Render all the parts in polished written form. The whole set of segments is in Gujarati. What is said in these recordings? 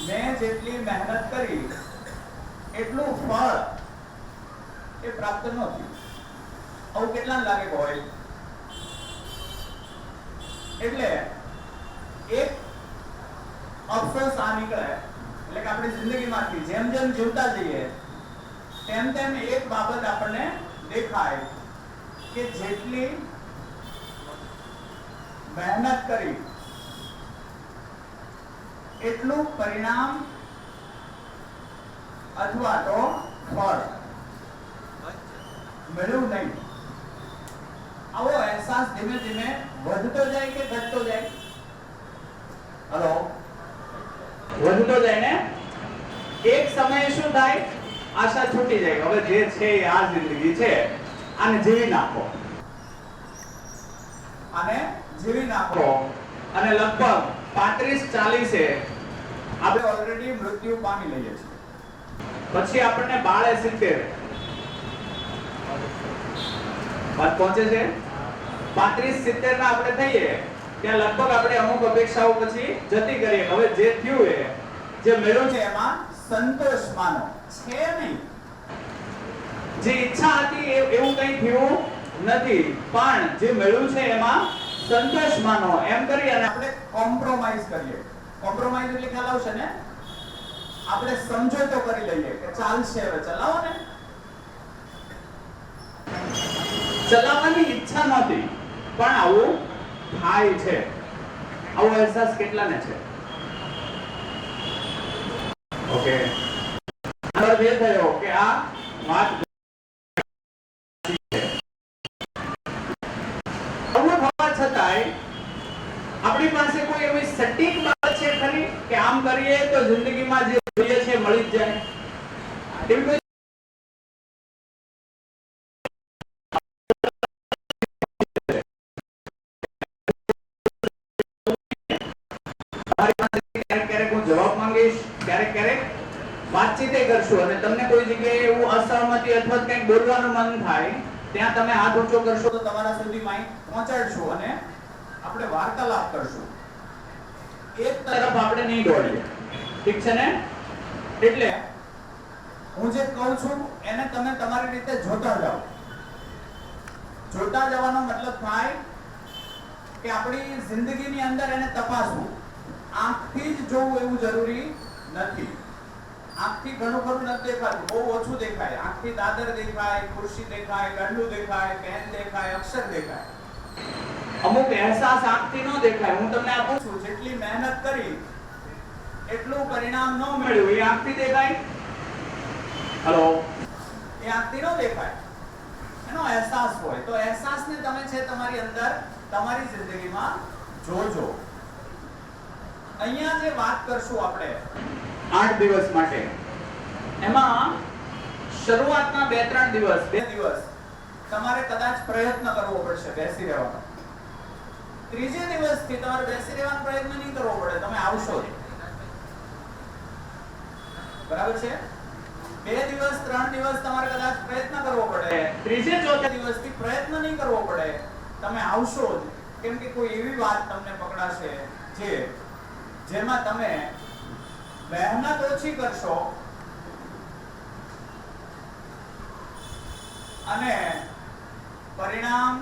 મેં જેટલી મહેનત કરી એટલું ફળ એ પ્રાપ્ત ન થયું. આવું કેટલા લાગે હોય? એટલે એક અફસોસ આ નીકળે, એટલે કે આપણી જિંદગીમાંથી જેમ જેમ જીવતા જઈએ તેમ તેમ એક બાબત આપણને દેખાય કે જેટલી મહેનત કરી એટલું પરિણામ અથવા તો ફળ મળ્યું નહીં. આવો અહેસાસ ધીમે ધીમે વધતો જાય કે ઘટતો જાય? હલો, વધતો જાય ને? એક સમયે શું થાય? આશા છૂટી જાય. હવે જે છે એ આ જિંદગી છે, આને જીવી નાખો, આને જીવી નાખો. અને લગભગ 35-40 આપણે ઓલરેડી મૃત્યુ પામી લઈએ છીએ. પછી આપણને બાળે 70 વાત પહોંચે છે. 35-70 ના આપણે થઈએ ત્યાં લગભગ આપણે અમુક અપેક્ષાઓ પછી જતી કરીએ. હવે જે થયું એ જે મળ્યું છે એમાં સંતોષ માનો છે નહીં. જે ઈચ્છા હતી એવું કંઈ થયું નથી, પણ જે મળ્યું છે એમાં સંતોષ માનો એમ કરી અને આપણે કોમ્પ્રોમાઇઝ કરીએ. કોમ્પ્રોમાઇઝ એટલે ખ્યાલ આવશે ને? આપણે સમજૂતો કરી લઈએ કે ચાલશે, હવે ચલાવો ને. ચલાવવાની ઈચ્છા નહોતી પણ આવું થાય છે. આવો અહેસાસ કેટલાને છે? ઓકે, અર્થ એ થયો કે આ વાત છતાંય આપણી પાસે કોઈ એવી સટીક બાબત છે ખરી કે આમ કરીએ તો જિંદગીમાં જે જોઈએ છે મળી જ જાય? એવી કોઈ ક્યારેક હું જવાબ માંગીશ, ક્યારેક વાતચીત કરશું અને તમને કોઈ જગ્યાએ એવું અસહમતિ અથવા કંઈક બોલવાનું મન થાય ત્યાં તમે હાથ ઊંચો કરશો તો તમારા સુધી માઇક પહોંચાડશું અને આપણે વાર્તાલાપ કરશું. એક તરફ આપણે નહીં દોડીએ, ઠીક છે ને? એટલે હું જે કહું છું એને તમે તમારી રીતે જોતા જાઓ. જોતા જવાનો મતલબ થાય કે આપણી જિંદગીની અંદર એને તપાસવું. આંખથી જ જોવું એવું જરૂરી નથી. આંખથી ઘણું ખરું નથી દેખાતું, બહુ ઓછું દેખાય. આંખથી દાદર દેખાય, ખુરશી દેખાય, ગાંડું દેખાય, પેન દેખાય, અક્ષર દેખાય. અમુક અહેસાસ આંખથી ન દેખાય. હું તમને આપું છું, જેટલી મહેનત કરી એટલું પરિણામ ન મળ્યું એ આંખથી દેખાય? હલો, એ આંખથી ન દેખાય, એનો અહેસાસ હોય. તો અહેસાસને તમે છે તમારી અંદર તમારી જિંદગીમાં જોજો. અહીંયા જે વાત કરશું આપણે 8 દિવસ માટે, એમાં શરૂઆતના 2-3 દિવસ તમારે કદાચ પ્રયત્ન કરવો પડશે બેસી રહેવાનો. ત્રીજે દિવસથી તમારે બેસી રહેવાનો પ્રયત્ન નહીં કરવો પડે, તમે આવશો. બરાબર છે? 2 દિવસ 3 દિવસ તમારે કદાચ પ્રયત્ન કરવો પડે, ત્રીજે ચોથે દિવસથી પ્રયત્ન નહીં કરવો પડે, તમે આવશો જ. કેમ કે કોઈ એવી વાત તમને પકડાશે જેમાં તમે મહેનત ઓછી કરશો અને પરિણામ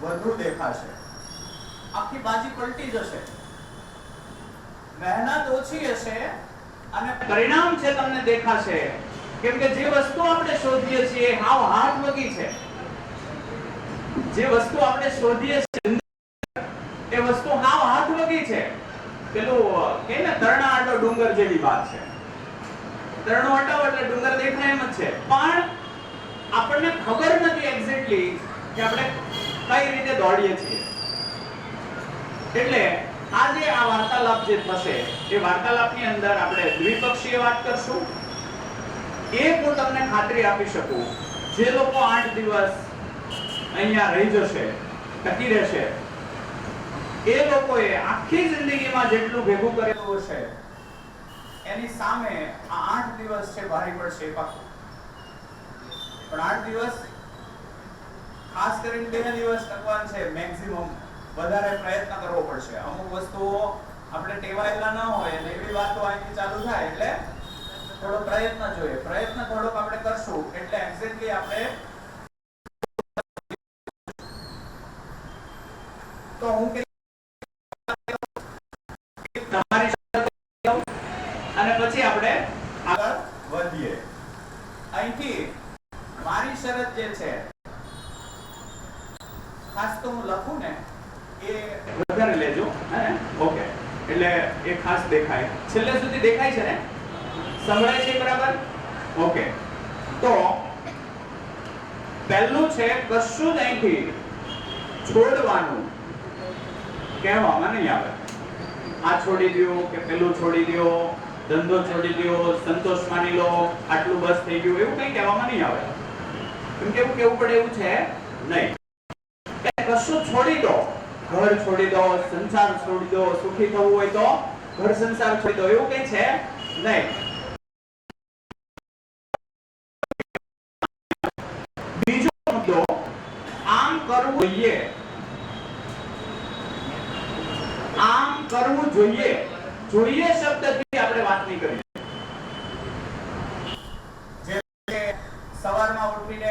વધુ દેખાશે. આખી બાજી પલટી જશે. મહેનત ઓછી હશે અને પરિણામ છે તમને દેખાશે. કેમ કે જે વસ્તુ આપણે શોધીએ છીએ હાવ હાથ વગી છે. જે વસ્તુ આપણે શોધીએ છીએ એ વસ્તુ હાવ હાથ વગી છે. પેલું કે ને તરણા આટલો ડુંગર જેવી વાત છે. તરણો હટાવો એટલે ડુંગર દેખાય એમ જ છે. પણ આપણને ખબર નથી એક્ઝેક્ટલી કે આપણે કઈ રીતે દોડીએ છીએ. એટલે આજે આ વાર્તાલાપ જે થશે એ વાર્તાલાપની અંદર આપણે દ્વિપક્ષીય વાત કરશું. એક હું તમને ખાતરી આપી શકું, જે લોકો 8 દિવસ અહીંયા રહી જશે, ટકી રહેશે, એ લોકોએ આખી જિંદગીમાં જેટલું ભેગું કરેલું હશે એની સામે આ 8 દિવસ છે ભારી પડશે પાછું. પણ 8 દિવસ ખાસ કરીને 2 દિવસ ટકવાન છે. મેક્સિમમ વધારે પ્રયત્ન કરવો પડશે. અમુક વસ્તુઓ આપણે ટેવાયેલા ન હોય એટલે એવી વાતો અહીંથી ચાલુ થાય એટલે થોડો પ્રયત્ન જોઈએ. પ્રયત્ન થોડોક આપણે કરશું એટલે એક્ઝેક્ટલી આપણે તો હું તમારી અને પછી આપણે આગળ વધીએ. અહીંથી મારી શરત જે છે ખાસ તો હું લખું ને એ વધારે લેજો. ઓકે, એટલે એ ખાસ દેખાય, છેલ્લે સુધી દેખાય છે ને, સંભળાય છે બરાબર? ઓકે, તો પહેલું છે કશું જ અહીંથી છોડવાનું કહેવામાં નહીં આવે. આ છોડી દો કે પેલું છોડી દો, ધંધો છોડી દો, સંતોષ માની લો, આટલું બસ થઈ ગયું, એવું કંઈ કહેવામાં નહીં આવે. કેમ કે એવું કેવું પડે એવું છે નહીં. કશું છોડી દો, ઘર છોડી દો, સંસાર છોડી દો, સુખી થવું હોય તો ઘર સંસાર છોડી દો, એવું કંઈ છે નહીં. બીજો મુદ્દો, આમ કરવું જોઈએ, આમ કરવું જોઈએ. જોઈએ શબ્દથી આપણે વાત નહીં કરીએ. જે સવારમાં ઉઠીને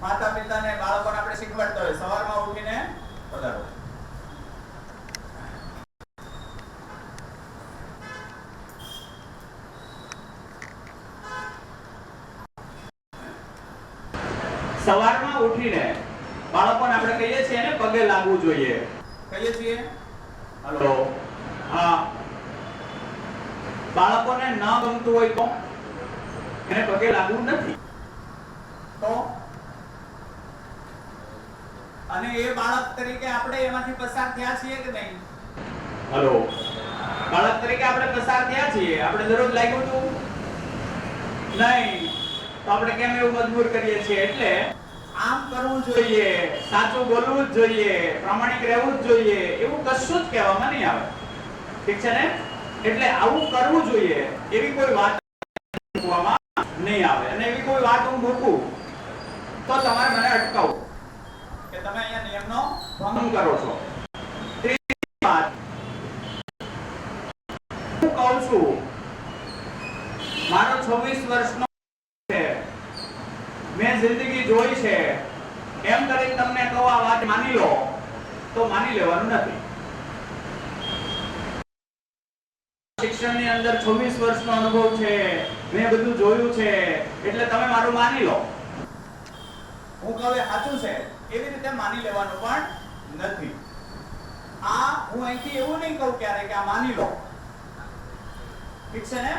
માતા પિતાને બાળકોને આપણે શીખવાડતા હોય, સવારમાં ઉઠીને પધારો, સવારમાં ઉઠીને બાળકોને આપણે કહીએ છીએ ને પગે લાગવું જોઈએ. કહીએ છીએ હલો, હા. બાળકોને ન ગમતું હોય તો એને પગે લાગવું નથી તો, અને એ બાળક તરીકે આપણે એમાંથી પસાર થયા છીએ કે નહીં? હલો, બાળક તરીકે આપણે પસાર થયા છીએ. આપણે દરરોજ લાગ્યું હતું નહીં તો આપણે કેમ એવું મજબૂર કરીએ છીએ? એટલે આમ કરવું જોઈએ, સાચું બોલવું જ જોઈએ, પ્રામાણિક રહેવું જ જોઈએ, એવું કશું જ કહેવામાં નહીં આવે. ઠીક છે ને? એટલે આવું કરવું જોઈએ એવી કોઈ વાત મૂકવામાં નહીં આવે. અને એવી કોઈ વાત હું મૂકું તો તમારે મને અટકાવવું કે તમે અહીંયા નિયમનો ભંગ કરો છો. ત્રીજી વાત, હું કહું છું મારો 26 વર્ષનો છે, મેં જિંદગી જોઈ છે, એમ કરીને તમને કહો આ વાત માની લો તો માની લેવાનું નથી. શિક્ષણની અંદર 26 વર્ષનો અનુભવ છે, મેં બધું જોયું છે એટલે તમે મારું માની લો. હું કહું એ સાચું છે એવી રીતે માની લેવાનું પણ નથી. આ હું અહીંથી એવું નહીં કહું ક્યારે કે આ માની લો. ઠીક છે ને?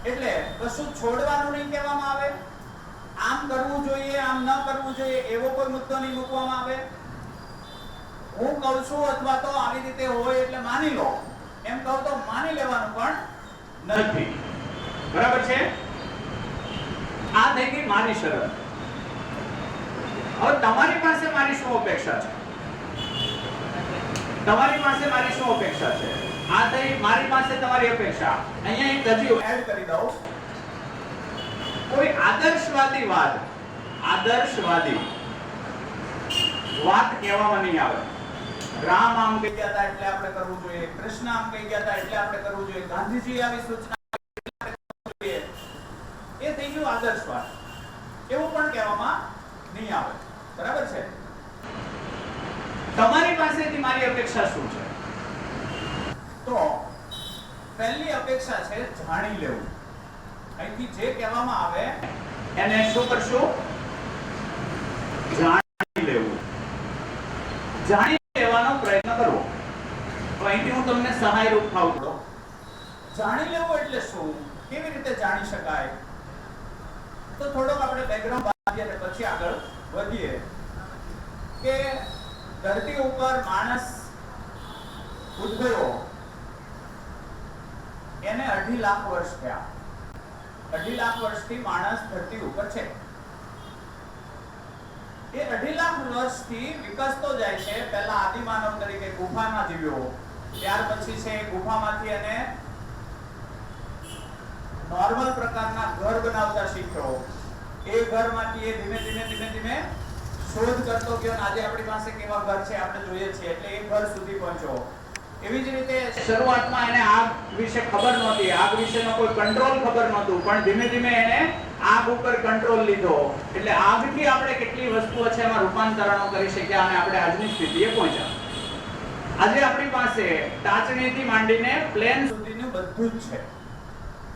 એટલે કશું છોડવાનું નહીં કહેવામાં આવે, આમ કરવું જોઈએ, આમ ન કરવું જોઈએ એવો કોઈ મુદ્દો નહીં મૂકવામાં આવે. હું કહું છું અથવા તો આવી રીતે હોય એટલે માની લો એમ કહું તો માની લેવાનું પણ નથી. બરાબર છે? આ થઈ ગઈ મારી શરત. હવે તમારી પાસે મારી શું અપેક્ષા છે? તમારી પાસે મારી શું અપેક્ષા છે? આ થઈ મારી પાસે તમારી અપેક્ષા. અહીંયા એક હજી એડ કરી દઉં. કોઈ આદર્શવાદી વાત કહેવામાં નહીં આવે. રામ આમ કહી ગયા હતા એટલે આપણે કરવું જોઈએ, કૃષ્ણ આમ કહી ગયા હતા એટલે આપણે કરવું જોઈએ, ગાંધીજી આવી સૂચના જોઈએ, એ થઈ ગયું આદર્શવાદ. એવું પણ કહેવામાં નહીં આવે. બરાબર છે? તમારી પાસેથી મારી અપેક્ષા શું છે? તો પહેલી અપેક્ષા છે જાણી લેવું. અહીંથી જે કહેવામાં આવે એને શું કરશું? જાણી લેવું. જાણી લેવાનો પ્રયત્ન કરવો. તો અહીંથી હું તમને સહાયરૂપ થાઉં છું. જાણી લેવું એટલે શું? કેવી રીતે જાણી શકાય? તો થોડોક આપણે બેકગ્રાઉન્ડ બાંધીએ અને પછી આગળ વધીએ કે ધરતી ઉપર માણસ ઉદ્ભવ્યો એને 2.5 લાખ વર્ષ થયા. 2.5 લાખ વર્ષથી માણસ ધરતી ઉપર છે. એ 2.5 લાખ વર્ષથી વિકસતો જાય છે. પહેલા આદિમાનવ તરીકે ગુફામાં જીવ્યો, ત્યાર પછી છે ગુફામાંથી એને નોર્મલ પ્રકારના ઘર બનાવતા શીખ્યો. એ ઘરમાંથી એ ધીમે ધીમે શોધ કરતો ગયો. આજે આપણી પાસે કેવા ઘર છે આપણે જોઈએ છીએ. એટલે એ ઘર સુધી પહોંચ્યો. એવી જ રીતે શરૂઆતમાં એને આગ વિશે ખબર નહોતી, આગ વિશેનો કોઈ કંટ્રોલ ખબર નહોતું, પણ ધીમે ધીમે એને આગ ઉપર કંટ્રોલ લીધો. એટલે આગથી આપણે કેટલી વસ્તુઓ છે એમાં રૂપાંતરણો કરી શક્યા અને આપણે આજની સ્થિતિએ પહોંચ્યા. આજે આપણી પાસે ટાચણીથી માંડીને પ્લેન સુધીનું બધું જ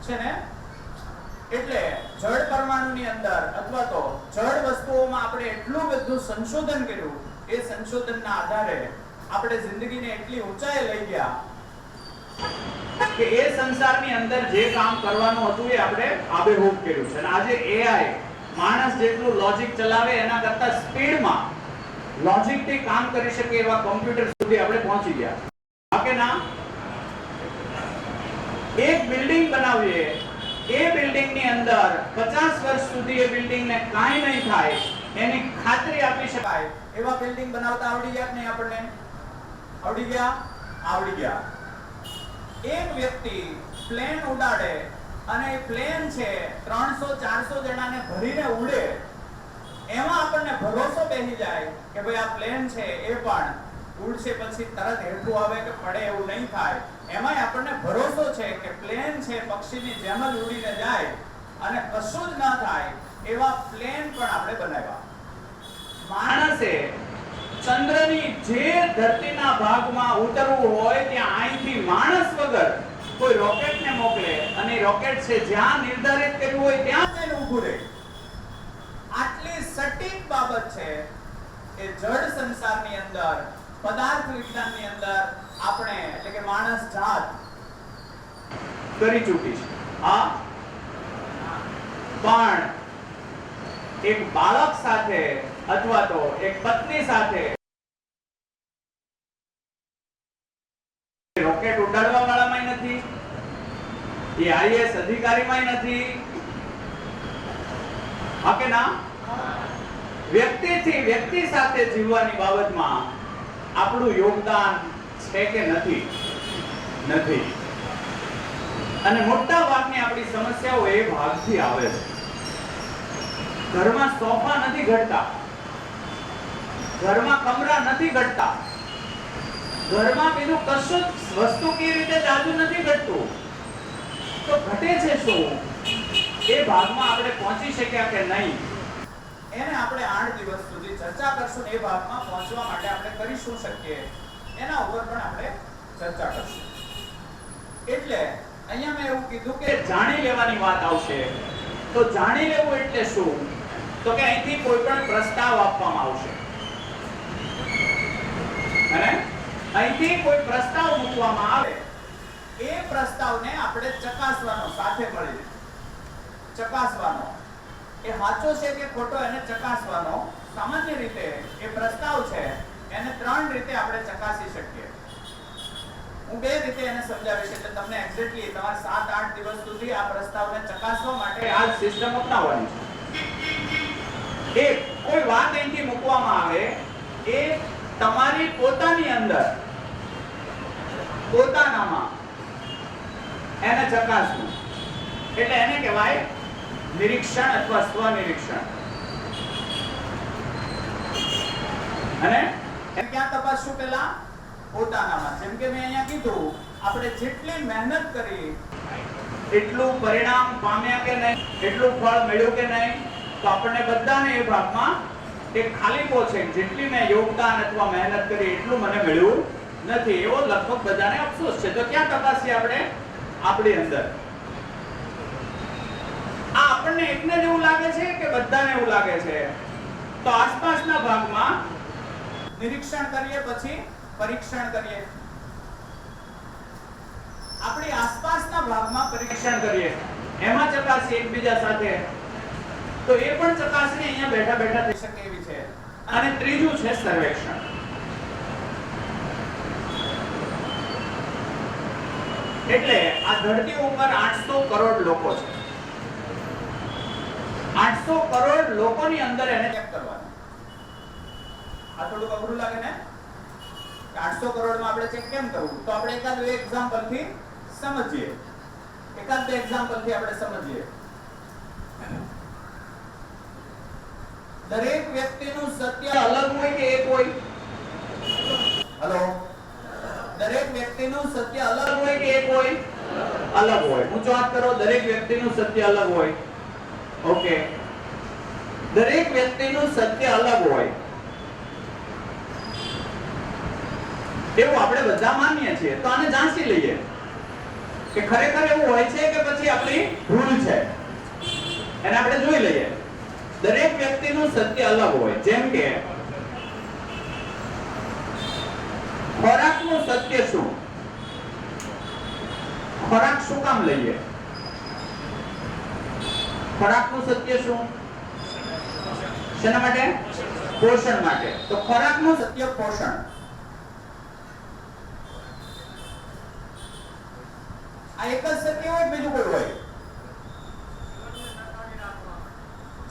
છે ને? એટલે જળ પરમાણુની અંદર અથવા તો જળ વસ્તુઓમાં આપણે એટલું બધું સંશોધન કર્યું. એ સંશોધનના આધારે આપણે જિંદગીને એટલી ઊંચાઈએ લઈ ગયા કે એ સંસારની અંદર જે કામ કરવાનું હતું એ આપણે આબેહૂબ કર્યું છે. અને આજે એઆઈ માણસ જેટલું લોજિક ચલાવે એના કરતા સ્પીડમાં લોજિકથી કામ કરી શકે એવા કોમ્પ્યુટર સુધી આપણે પહોંચી ગયા. હા કે ના? એક બિલ્ડિંગ બનાવીએ, એ બિલ્ડિંગની અંદર 50 વર્ષ સુધી એ બિલ્ડિંગને કાંઈ નહીં થાય એની ખાતરી આપી શકાય એવા બિલ્ડિંગ બનાવતા આવડી ગયા કે નહીં? આપણને આવડી ગયા? આવડી ગયા. એક વ્યક્તિ પ્લેન ઉડાડે અને એ પ્લેન છે 300-400 જણાને ભરીને ઉડે, એમાં આપણને ભરોસો બેસી જાય કે ભાઈ આ પ્લેન છે એ પણ ઉડશે પછી તરત હેઠું આવે કે પડે એવું નહીં થાય. એમાંય આપણને ભરોસો છે કે પ્લેન છે પક્ષીની જેમ જ ઉડીને જાય અને કશું જ ન થાય એવા પ્લેન પણ આપણે બનાવ્યા. માણસે ચંદ્રની જે ધરતીના ભાગમાં ઉતરવું હોય ત્યાં અહીંથી માણસ વગર કોઈ રોકેટને મોકલે અને રોકેટ છે જ્યાં નિર્ધારિત કર્યું હોય ત્યાં જઈને ઊભું રહે. આટલી સટીક બાબત છે એ જળ સંસારની અંદર, પદાર્થ વિજ્ઞાનની અંદર આપણે એટલે કે માણસ જાત કરી ચૂકી છે. હા, પણ એક બાળક સાથે અથવા તો એક પત્ની સાથે રોકેટ ઉડાડવા વાળામાં નથી, એ આઈએએસ અધિકારીમાં નથી. હા કે ના? વ્યક્તિથી વ્યક્તિ સાથે જીવવાની બાબતમાં આપણું યોગદાન છે કે નથી? નથી. અને મોટા ભાગની આપણી સમસ્યાઓ એ ભાગથી આવે છે. ઘરમાં સોફા નથી ઘટતા, ઘરમાં કમરા નથી ઘટતા, ઘરમાં બીજું કશું વસ્તુ કેવી રીતે જાજુ નથી ઘટતું. તો ઘટે છે શું? એ ભાગમાં આપણે પહોંચી શક્યા કે નહીં એને આપણે 8 દિવસ સુધી ચર્ચા કરશું. એ ભાગમાં પહોંચવા માટે આપણે કરી શું શકીએ એના ઉપર પણ આપણે ચર્ચા કરશું. એટલે અહીંયા મેં એવું કીધું કે જાણી લેવાની વાત આવશે. તો જાણી લેવું એટલે શું? તો કે અહીંથી કોઈ પણ પ્રસ્તાવ આપવામાં આવશે અને અહીંથી કોઈ પ્રસ્તાવ મૂકવામાં આવે, એ પ્રસ્તાવને આપણે ચકાસવાનો, સાથે મળીને ચકાસવાનો. એ સાચો છે કે ખોટો એને ચકાસવાનો. સામાન્ય રીતે એ પ્રસ્તાવ છે એને 3 રીતે આપણે ચકાસી શકીએ. હું 2 રીતે એને સમજાવીશ એટલે તમને એક્ઝેક્ટલી તમારે 7-8 દિવસ સુધી આ પ્રસ્તાવને ચકાસવા માટે આ સિસ્ટમ અપનાવવાની છે. એક કોઈ વાત અહીંથી મૂકવામાં આવે, એ તમારી પોતાની અંદર પોતાનામાં એને ચકાસવું. એટલે એને કહેવાય નિરીક્ષણ અથવા સ્વનિરીક્ષણ. અને એમ ક્યાં તપાસશું? પેલા પોતાનામાં. જેમ કે મેં અહીંયા કીધું, આપણે જેટલી મહેનત કરી એટલું પરિણામ પામ્યા કે નહીં, એટલું ફળ મળ્યું કે નહીં, તો આપણને બધાને એ ભાગમાં એક ખાલીપો છે. જેટલી મેં યોગદાન અથવા મહેનત કરી એટલું મને મળ્યું નથી, એવો લગભગ બધાને અફસોસ છે. તો ક્યાં તપાસીએ આપણે? આપણી અંદર. આ આપણને એકને જ એવું લાગે છે કે બધાને એવું લાગે છે? તો આસપાસના ભાગમાં નિરીક્ષણ કરીએ, પછી પરીક્ષણ કરીએ. આપણી આસપાસના ભાગમાં પરીક્ષણ કરીએ, એમાં ચકાસીએ એકબીજા સાથે. તો એ પણ ચકાસણી અહીંયા બેઠા બેઠા થઈ શકે એવી છે. અને ત્રીજું છે સર્વેક્ષણ. એટલે આ ધરતી ઉપર 800 કરોડ લોકો છે. 800 કરોડ લોકોની અંદર એને ચેક કરવાનું. આ થોડું અઘરું લાગે ને? 800 કરોડમાં આપણે ચેક કેમ કરવું? તો આપણે એકાદ બે એક્ઝામ્પલ થી સમજીએ. એકાદ બે એક્ઝામ્પલ થી આપણે સમજીએ. દરેક વ્યક્તિનું સત્ય અલગ હોય કે એક હોય? હેલો, દરેક વ્યક્તિનું સત્ય અલગ હોય કે એક હોય? અલગ હોય. ઊંચો હાથ કરો. દરેક વ્યક્તિનું સત્ય અલગ હોય. ઓકે. દરેક વ્યક્તિનું સત્ય અલગ હોય એવું આપણે બધા માનીએ છીએ. તો આને જાણસી લઈએ કે ખરેખર એવું હોય છે કે પછી આપણી ભૂલ છે. એને આપણે જોઈ લઈએ. દરેક વ્યક્તિનું સત્ય અલગ હોય. જેમ કે ખોરાકનું સત્ય શું? ખોરાક શું કામ લઈએ? ખોરાકનું સત્ય શું? શેના માટે? પોષણ માટે. તો ખોરાકનું સત્ય પોષણ. આ એક જ સત્ય હોય બીજું કોઈ હોય?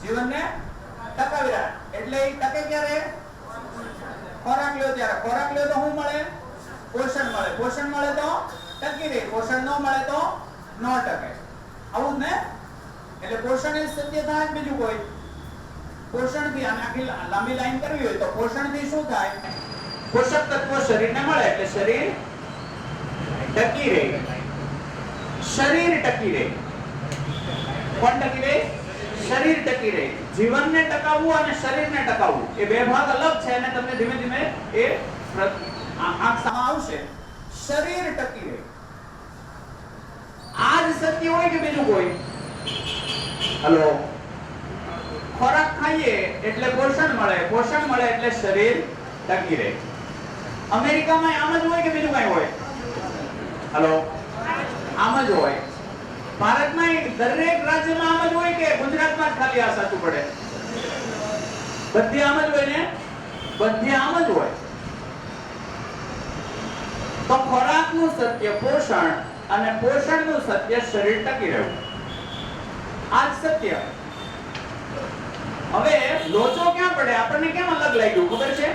જીવનને ટકાવી રાખ. એટલે એ ટકે ક્યારે? ખોરાક લ્યો ત્યારે. ખોરાક લ્યો તો શું મળે? પોષણ મળે. પોષણ મળે તો ટકી રહે. પોષણ ન મળે તો ન ટકે. આવું જ ને? એટલે પોષણ એ સત્ય થાય બીજું કોઈ? પોષણ થી આખી લાંબી લાઈન કરવી હોય તો પોષણ થી શું થાય? પોષક તત્વો શરીરને મળે એટલે શરીર ટકી રહે. શરીર ટકી રહે. કોણ ટકી રહે? શરીર ટકી રહે. જીવનને ટકાવવું અને શરીરને ટકાવવું એ બે ભાગ અલગ છે અને તમને ધીમે ધીમે એ આંખ સામે આવશે. શરીર ટકી રહે. આ જ સત્ય હોય કે બીજું કોઈ? હલો. ખોરાક ખાઈએ એટલે પોષણ મળે. પોષણ મળે એટલે શરીર ટકી રહે. અમેરિકામાં આમ જ હોય કે બીજું કઈ હોય? હલો. આમ જ હોય. ભારતમાં દરેક રાજ્યમાં આમ જ હોય કે ગુજરાતમાં જ ખાલી આ સાચું પડે? બધી આમ જ હોય ને? બધી આમ જ હોય. તો ખોરાકનું સત્ય પોષણ અને પોષણનું સત્ય શરીર ટકી રહેવું. આ જ સત્ય. હવે લોચો ક્યાં પડે? આપણને કેમ અલગ લાગ્યું ખબર છે?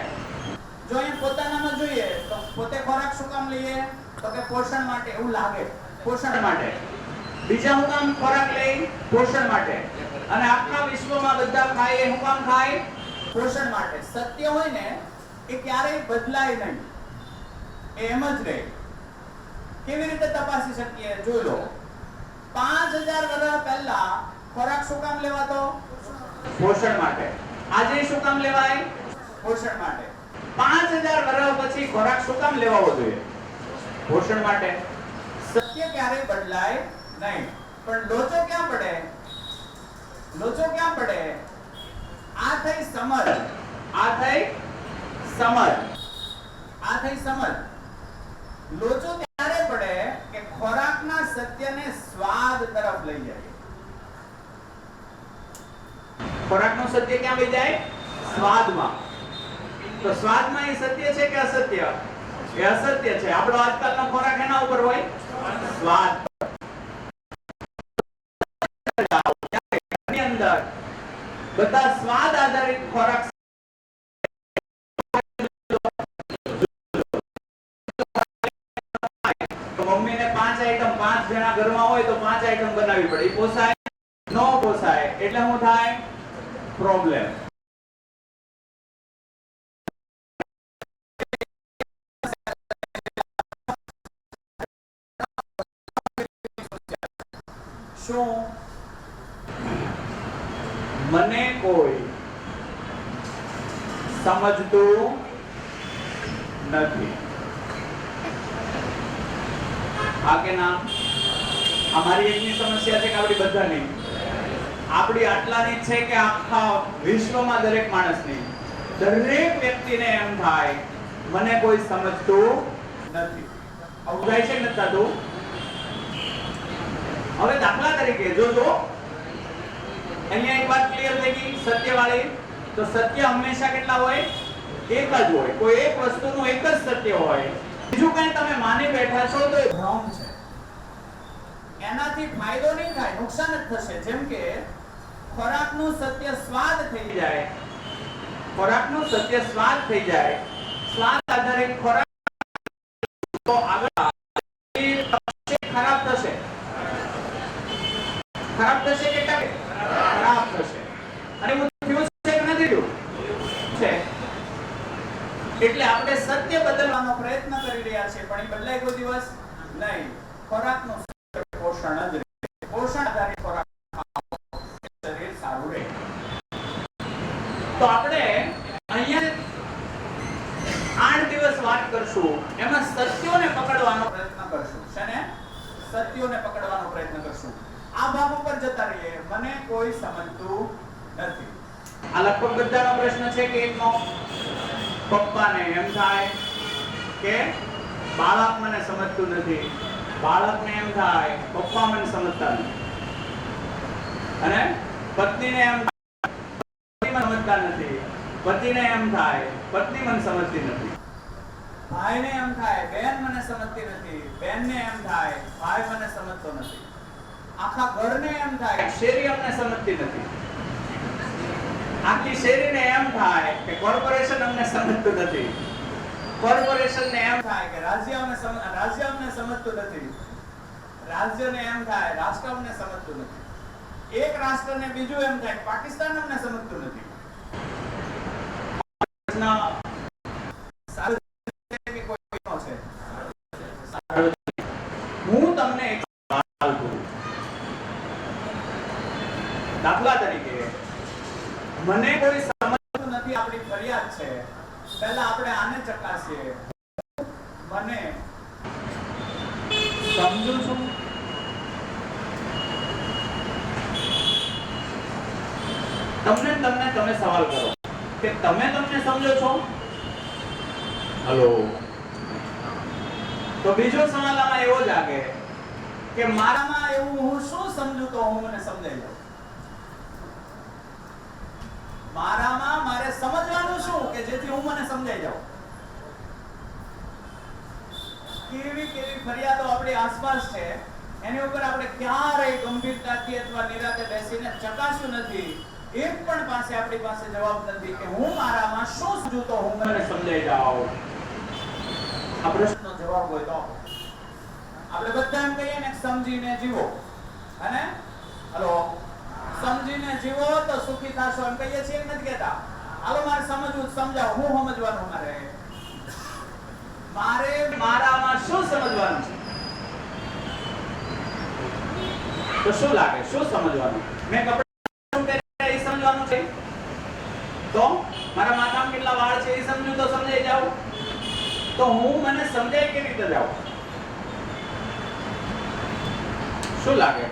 જો અહીં પોતાનામાં જોઈએ તો પોતે ખોરાક શું કામ લઈએ? તો કે પોષણ માટે. એવું લાગે પોષણ માટે. બીજા હું કામ ખોરાક લઈ? પોષણ માટે. અને આખા વિશ્વમાં બધા ખાય એ હું કામ ખાય? પોષણ માટે. સત્ય હોય ને એ ક્યારેય બદલાય નહીં. એમ જ રહે. કેવી રીતે તપાસી શકીએ? જોઈ લો. 5000 વર્ષ પહેલા ખોરાક શું કામ લેવાતો? પોષણ માટે. આજે શું કામ લેવાય? પોષણ માટે. 5000 વર્ષ પછી ખોરાક શું કામ લેવાવો જોઈએ? પોષણ માટે. સત્ય ક્યારેય બદલાય નહીં. પણ લોચો ક્યાં પડે? લોચો ક્યાં પડે? આ થઈ સમજ. આ થઈ સમજ. આ થઈ સમજ. લોચો ત્યારે પડે કે ખોરાકના સત્યને સ્વાદ તરફ લઈ જાય. ખોરાકનું સત્ય ક્યાં લઈ જાય? સ્વાદમાં. તો સ્વાદમાં એ સત્ય છે કે અસત્ય? એ અસત્ય છે. આપણો આજકાલનો ખોરાક એના ઉપર હોય? સ્વાદ. ની અંદર બધા સ્વાદ આધારિત ખોરાક. મમ્મીને 5 આઈટમ 5 જણા ઘરમાં હોય તો 5 આઈટમ બનાવવી પડે. એ પોસાય? ન પોસાય. એટલે શું થાય? પ્રોબ્લેમ. શું મને કોઈ સમજતું નથી? આ કે ના? અમારી એકની સમસ્યા છે કે આપણી બધાની? આપણી આટલાની છે કે આખા વિશ્વમાં દરેક માણસની? દરેક વ્યક્તિને એમ થાય મને કોઈ સમજતું નથી. આવું થાય છે નથી થતું? હવે દાખલા તરીકે જોજો, અહીંયા એક વાત ક્લિયર થઈ ગઈ સત્યવાળી. તો સત્ય હંમેશા કેટલા હોય? એક જ હોય. કોઈ એક વસ્તુનું એક જ સત્ય હોય. બીજું કઈ તમે માની બેઠા છો તો એ ભ્રમ છે. એનાથી ફાયદો નહીં થાય, નુકસાન જ થશે. જેમ કે ખોરાકનું સત્ય સ્વાદ થઈ જાય. ખોરાકનું સત્ય સ્વાદ થઈ જાય. સ્વાદ આધારિત ખોરાક તો આગળ ખરાબ થશે. ખરાબ થશે કે ખરાબ થશે. અને હું થયું છે કે નથી થયું છે? એટલે આપણે સત્ય બદલવાનો પ્રયત્ન કરી રહ્યા છે પણ નહીં. ખોરાકનું પોષણ જ રહે. પોષણ આધારિત ખોરાક ખાઓ, શરીર સારું રહે. તો આપણે અહીંયા 8 દિવસ વાત કરશું, એમાં સત્યોને પકડવાનો પ્રયત્ન કરશું. શેને? સત્યોને પકડવાનો પ્રયત્ન કરશું. આ ભાગ ઉપર જતા રહીએ. મને કોઈ સમજતું નથી. આ લગભગ બધાનો પ્રશ્ન છે કે એકનો પપ્પાને એમ થાય કે બાળક મને સમજતું નથી, બાળકને એમ થાય પપ્પા મને સમજતા નથી, અને પત્નીને એમ થાય પતિ મને સમજતા નથી, પતિને એમ થાય પત્ની મને સમજતી નથી, ભાઈને એમ થાય બેન મને સમજતી નથી, બેનને એમ થાય ભાઈ મને સમજતો નથી, આખા ઘરને એમ થાય શેરી અમને સમજતી નથી, આખી શેરીને એમ થાય કે કોર્પોરેશન અમને સમજતું નથી, કોર્પોરેશનને એમ થાય કે રાજ્ય અમને સમજતું નથી, રાજ્યને એમ થાય રાષ્ટ્ર અમને સમજતું નથી, એક રાષ્ટ્રને બીજું એમ થાય પાકિસ્તાન અમને સમજતું નથી. હું તમને એક સવાલ પૂછું. દાખલા તરીકે મને કોઈ સમજતું નથી, આપણી ફરિયાદ છે. પહેલા આપણે આને ચકાસીએ. મને સમજુ છું? તમે સવાલ કરો કે તમે તમને સમજો છો? હલો. તો બીજો સવાલ આમાં એવો જાગે કે મારામાં એવું હું શું સમજુ તો હું મને સમજાઈ જાઉં. મારામાં મારે સમજવાનું શું કે જેથી હું મને સમજાઈ જાઉં. કેવી ફરિયાદો આપણી આસપાસ છે, એની ઉપર આપણે ક્યારેય ગંભીરતાથી અથવા નિરાતે બેસીને ચકાસ્યું નથી. એક પણ પાસે આપણી પાસે જવાબ નથી કે હું મારામાં શું સમજુ તો હું મને સમજાઈ જાઉં. આ પ્રશ્નનો જવાબ હોય તો આપણે બધા એમ કહીએ ને સમજીને જીવો. અને હલો, સમજીને જીવો તો સુખી થશો એમ કહીએ છીએ, નથી કહેતા? હાલો મારે સમજવું, સમજાવો. હું સમજવાનું મારે મારામાં શું સમજવાનું છે? તો શું લાગે, શું સમજવાનું? મેં કપડા શું પહેર્યા એ સમજવાનું છે? તો મારા માથામાં કેટલા વાળ છે એ સમજુ તો સમજાઈ જાવ. તો હું મને સમજાય કેવી રીતે જાઉં? શું લાગે?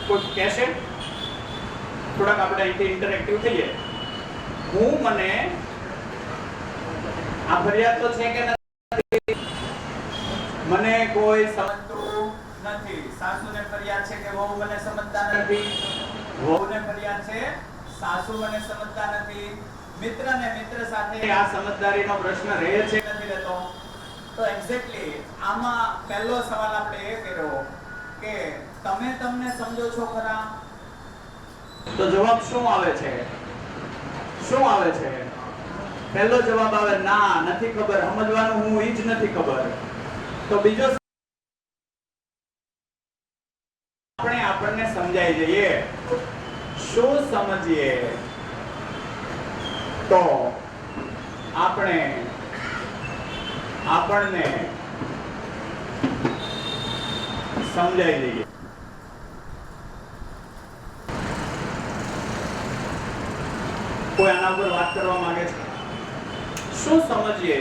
કોઈ કહેશે? થોડાક આપણે અહીંથી ઇન્ટરેક્ટિવ થઈએ. હું મને આ ફરિયાદ તો છે કે નથી, મને કોઈ સમજતું નથી. સાસુને ફરિયાદ છે કે વહુ મને સમજતા નથી, વહુને ફરિયાદ છે સાસુ મને સમજતા નથી, મિત્રને મિત્ર સાથે આ સમજદારીનો પ્રશ્ન રહે છે કે નથી રહેતો. તો એક્ઝેક્ટલી આમાં પહેલો સવાલ આપણે એ કર્યો કે તમે તમને સમજો છો ખરા? તો જવાબ શું આવે છે? શું આવે છે? પહેલો જવાબ આવે ના, નથી ખબર. સમજવાનું હું ઈ જ નથી ખબર. તો બીજો આપણને સમજાઈ જઈએ. શું સમજીએ તો આપણને સમજાઈ જઈએ. કોઈ આના પર વાત કરવા માંગે છે? શું સમજીએ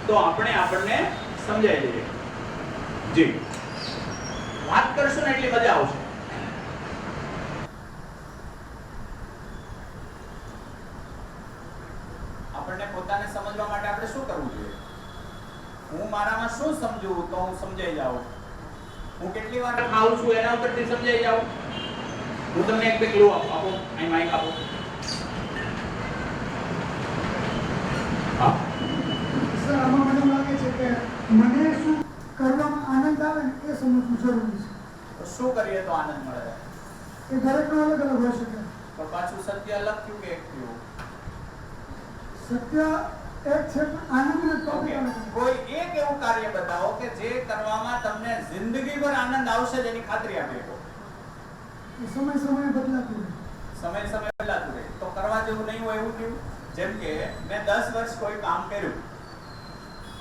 તો આપણને સમજાઈ જઈએ. જી, વાત કરશું ને એટલી મજા આવશે. આપણને પોતાને સમજવા માટે આપણે શું કરવું જોઈએ? હું મારામાં શું સમજુ તો હું સમજાઈ જાઉં. હું કેટલી વાર ખાઉં છું એના ઉપરથી સમજાઈ જાઉં. હું તમને એક બે ક્લુ આપો. અહીં માઈક આપો. સર, આમાં મને લાગે છે કે મને શું કરવામાં આનંદ આવે ને એ સમજવું જરૂરી છે. તો શું કરીએ તો આનંદ મળે? એ દરેકનો અલગ અલગ હોઈ શકે. તો પાછું સત્ય અલગ થયું કે એક થયું? સત્ય એક છે, આનંદને ટોપિક અલગ. કોઈ એક એવું કાર્ય બતાવો કે જે કરવામાં તમને જિંદગીભર આનંદ આવશે જેની ખાતરી આપી શકો. સમય સમય બદલાતું રહે. સમય બદલાતું રહે તો કરવા જેવું નહીં હોય એવું થયું. જેમ કે મેં 10 વર્ષ કોઈ કામ કર્યું,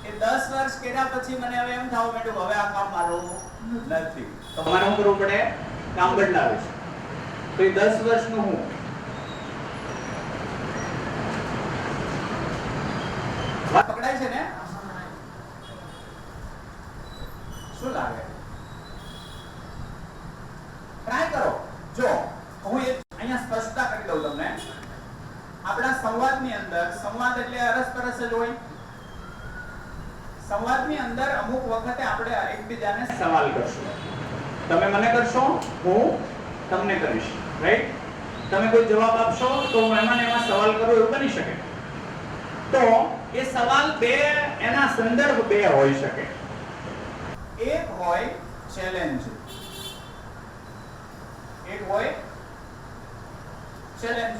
એ 10 વર્ષ કર્યા પછી મને હવે એમ થવા માંડ્યું હવે આ કામ મારું નથી, તો મારે શું કરવું પડે? કામ બદલાવે છે. તો એ 10 વર્ષનું હું વાત પકડાય છે ને? શું લાગે? ટ્રાય કરો. જો હું અહીંયા સ્પષ્ટતા કરી દઉં તમને. આપણા સંવાદની અંદર, સંવાદ એટલે અરસપરસ જ હોય. સંવાદની અંદર અમુક વખતે આપણે એકબીજાને સવાલ કરશું. તમે મને કરશો, હું તમને કરીશ, રાઈટ? તમે કોઈ જવાબ આપશો તો હું એમાં સવાલ કરું, એવું બની શકે. તો એ સવાલ બે, એના સંદર્ભ બે હોઈ શકે. એક હોય ચેલેન્જ, એક હોય ચેલેન્જ.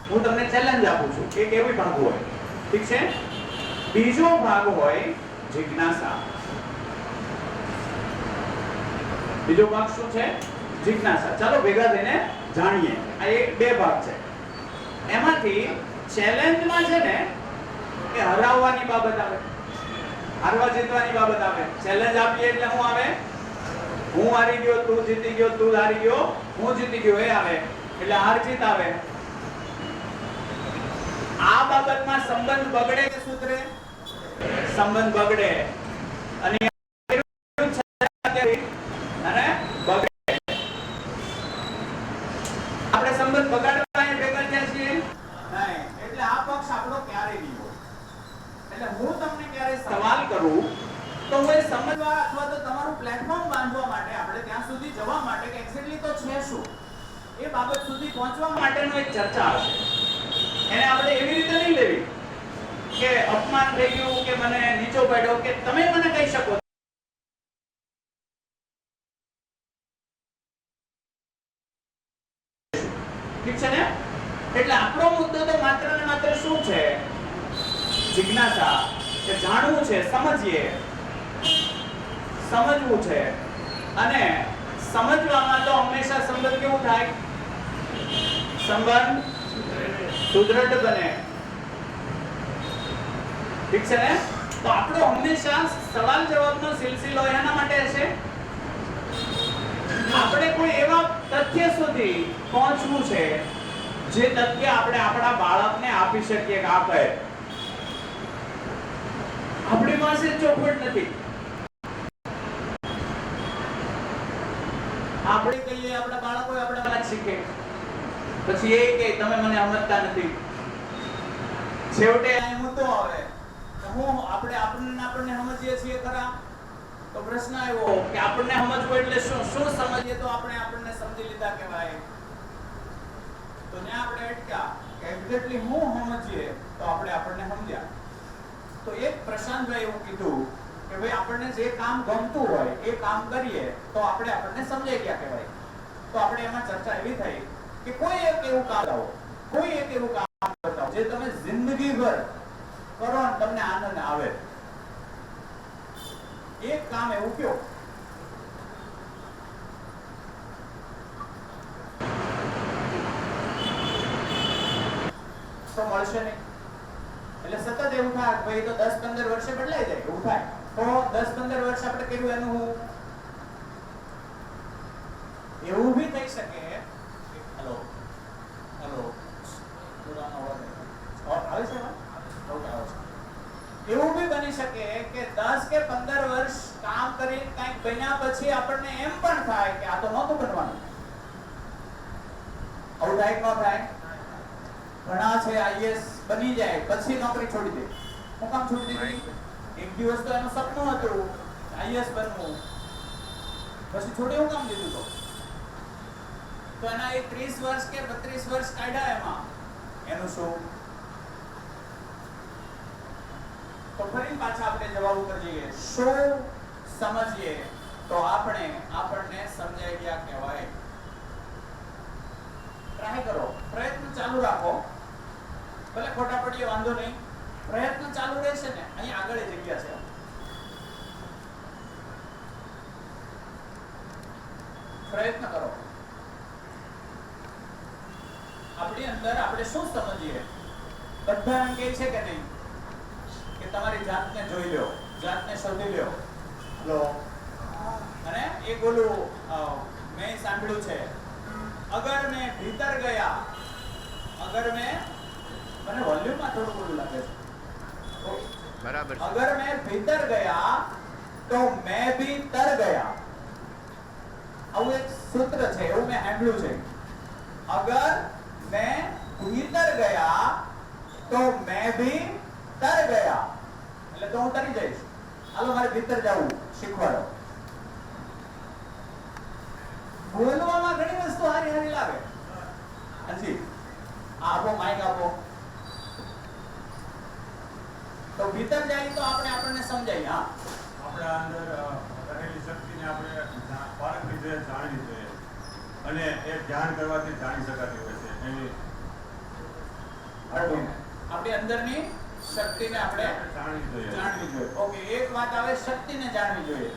હું તમને ચેલેન્જ આપું છું, એક એવી ભાગ હોય, ઠીક છે? બીજો ભાગ હોય જિજ્ઞાસા. બીજો ભાગ શું છે? જિજ્ઞાસા. ચાલો ભેગા થઈને જાણીએ. આ એક બે ભાગ છે. એમાંથી ચેલેન્જમાં છે ને એ હરાવવાની બાબત આવે, હારવા જીતવાની બાબત આવે. ચેલેન્જ આપીએ એટલે શું આવે? હું હારી ગયો, તું જીતી ગયો, તું હારી ગયો, હું જીતી ગયો, એ આવે. એટલે હાર જીત આવે. આ બાબતમાં સંબંધ બગડે કે સુધરે? સંબંધ બગડે. અને બગડે. આપણે સંબંધ બગાડવા અહીંયા ભેગા થયા છીએ નહીં. એટલે આ પક્ષ આપણો ક્યારે નહીં હોય. એટલે હું તમને ક્યારે સવાલ કરું તો હું એ સમજવા અથવા તો તમારું પ્લેટફોર્મ બાંધવા માટે, આપણે ત્યાં સુધી જવા માટે કે એક્ઝેક્ટલી તો છે શું, એ બાબત સુધી પહોંચવા માટેનો એક ચર્ચા હશે. એને આપણે એવી રીતે નહીં લેવી કે અપમાન થઈ ગયું કે મને નીચો પાડ્યો કે તમે મને કહી શકો. ઠીક છે ને? એટલે આપણો મુદ્દો તો માત્ર ને માત્ર શું છે? જિજ્ઞાસા. કે જાણવું છે, સમજીએ, સમજવું છે. અને સમજવામાં તો હંમેશા સંબંધ કેવું થાય? સંબંધ સુદૃઢ બને. ઠીક છે ને? તો આપણો હંમેશા સવાલ જવાબનો સિલસિલો એના માટે હશે. આપણે કોઈ એવા તથ્ય સુધી પહોંચવું છે જે તથ્ય આપણે આપણા બાળકને આપી શકીએ કે આ કહે. આપણી પાસે ચોખવટ નથી. આપણે કહીએ આપણા બાળકો આપણા વાત શીખે, પછી એ કે તમે મને સમજતા નથી. છેવટે આ મુદ્દો આવે કે હું આપણને સમજીએ છીએ ખરા? તો પ્રશ્ન આવ્યો કે આપણને સમજવું એટલે શું સમજીએ તો આપણને સમજી લીધા કહેવાય. તો ને આપણે અટક્યા કે એક્ઝેક્ટલી હું સમજીએ તો આપણને સમજ્યા. તો એક પ્રશાંતભાઈ એવું કીધું કે ભાઈ આપણને જે કામ ગમતું હોય એ કામ કરીએ તો આપણને સમજાઈ ગયા કહેવાય. તો આપણે એમાં ચર્ચા એવી થઈ કે કોઈ એક એવું કામ બતાવો, કોઈ એક એવું કામ બતાવો જે તમે જિંદગીભર કરો અને તમને આનંદ આવે. એક કામ એવું કયો. તો મળશે નહીં. એટલે સતત એવું થાય ભાઈ તો 10-15 વર્ષે બદલાઈ જાય એવું થાય. તો 10-15 વર્ષ આપણે કર્યું એનું હું એવું બી થઈ શકે. હેલો આવે છે? એવું બી બની શકે કે 10 કે 15 વર્ષ કામ કરી કંઈક બન્યા પછી આપણને એમ પણ થાય કે આ તો નહોતું બનવાનું. આવું થાય ન થાય? ઘણા છે આઈએસ બની જાય પછી નોકરી છોડી દે. હું કામ છોડી દીધી? એક દિવસ તો એનું સપનું હતું આઈએસ બનવું, પછી છોડી હું કામ દીધું? તો એના એક 30 વર્ષ કે 32 વર્ષ કાઢ્યા એમાં. એનું શું? તો ફરી પાછા આપણે જવાબ ઉપર જઈએ. શું સમજીએ તો આપણને સમજાઈ ગયા કહેવાય. ટ્રાય કરો, પ્રયત્ન ચાલુ રાખો. ભલે ખોટા પડીએ વાંધો નહીં, પ્રયત્ન ચાલુ રહેશે ને અહીં આગળ જગ્યા છે. પ્રયત્ન કરો. આપણી અંદર આપણે શું સમજીએ? બધા એમ કહે છે કે નહીં કે તમારી જાતને જોઈ લો, જાતને શોધી લો. હલો. અને એક બોલું મેં સાંભળ્યું છે, અગર મેં ભીતર ગયા, અગર મેં, મને વોલ્યુમમાં થોડું બોલું લાગે છે. બરાબર. અગર મેં ભીતર ગયા તો મેં ભી તર ગયા. આવું એક સૂત્ર છે, એવું મેં સાંભળ્યું છે. અગર મેં ભીતર ગયા તો મેં ભી તર ગયા. એટલે તો હું તરી જઈશ. હાલો મારે ભીતર જવું શીખવાડો. બોલવામાં ઘણી વસ્તુ હારી હારી લાગે. હાજી આપો માઈક આપો. તો ભીતર જાય તો આપણને સમજાય. હા, આપણા અંદર રહેલી શક્તિને આપણે પારખવી જોઈએ, જાણવી જોઈએ, અને એ ધ્યાન કરવાથી જાણી શકાતી હોય છે. એની આપણી અંદરની શક્તિને આપણે જાણવી જોઈએ. ઓકે, એક વાત આવે શક્તિને જાણવી જોઈએ.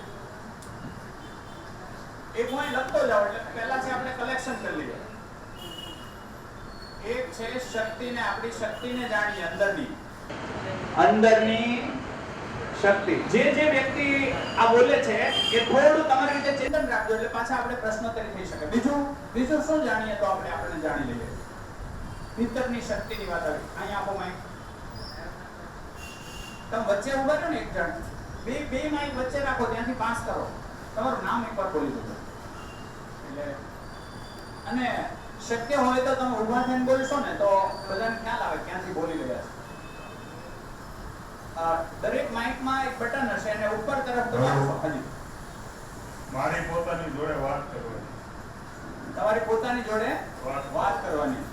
એક હું લખતો જાઉં એટલે પહેલાથી આપણે કલેક્શન કરી લઈએ. એક છે શક્તિને, આપણી શક્તિને જાણીએ, અંદરની શક્તિ. જે વ્યક્તિ આ બોલે છે એ થોડું તમારી રીતે ચેતન રાખજો, એટલે પાછા આપણે પ્રશ્નોત્તરી થઈ શકે. બીજું શું જાણીએ તો આપણે જાણી લઈએ. ભીતરની શક્તિની વાત આવી. અહીંયા આપો માઈક. તમે વચ્ચે ઉભા છો ને, એક જણ બે માઈક વચ્ચે રાખો, ત્યાંથી પાસ કરો. તમારું નામ એકવાર બોલી દો. એટલે અને શક્ય હોય તો તમે ઉભા થઈને બોલશો ને તો બધાને ખ્યાલ આવે ક્યાંથી બોલી રહ્યા છે. દરેક માઈકમાં એક બટન હશે અને ઉપર તરફ દબાવશો. હાજી. મારી પોતાની જોડે વાત કરવાની. તમારી પોતાની જોડે વાત કરવાની.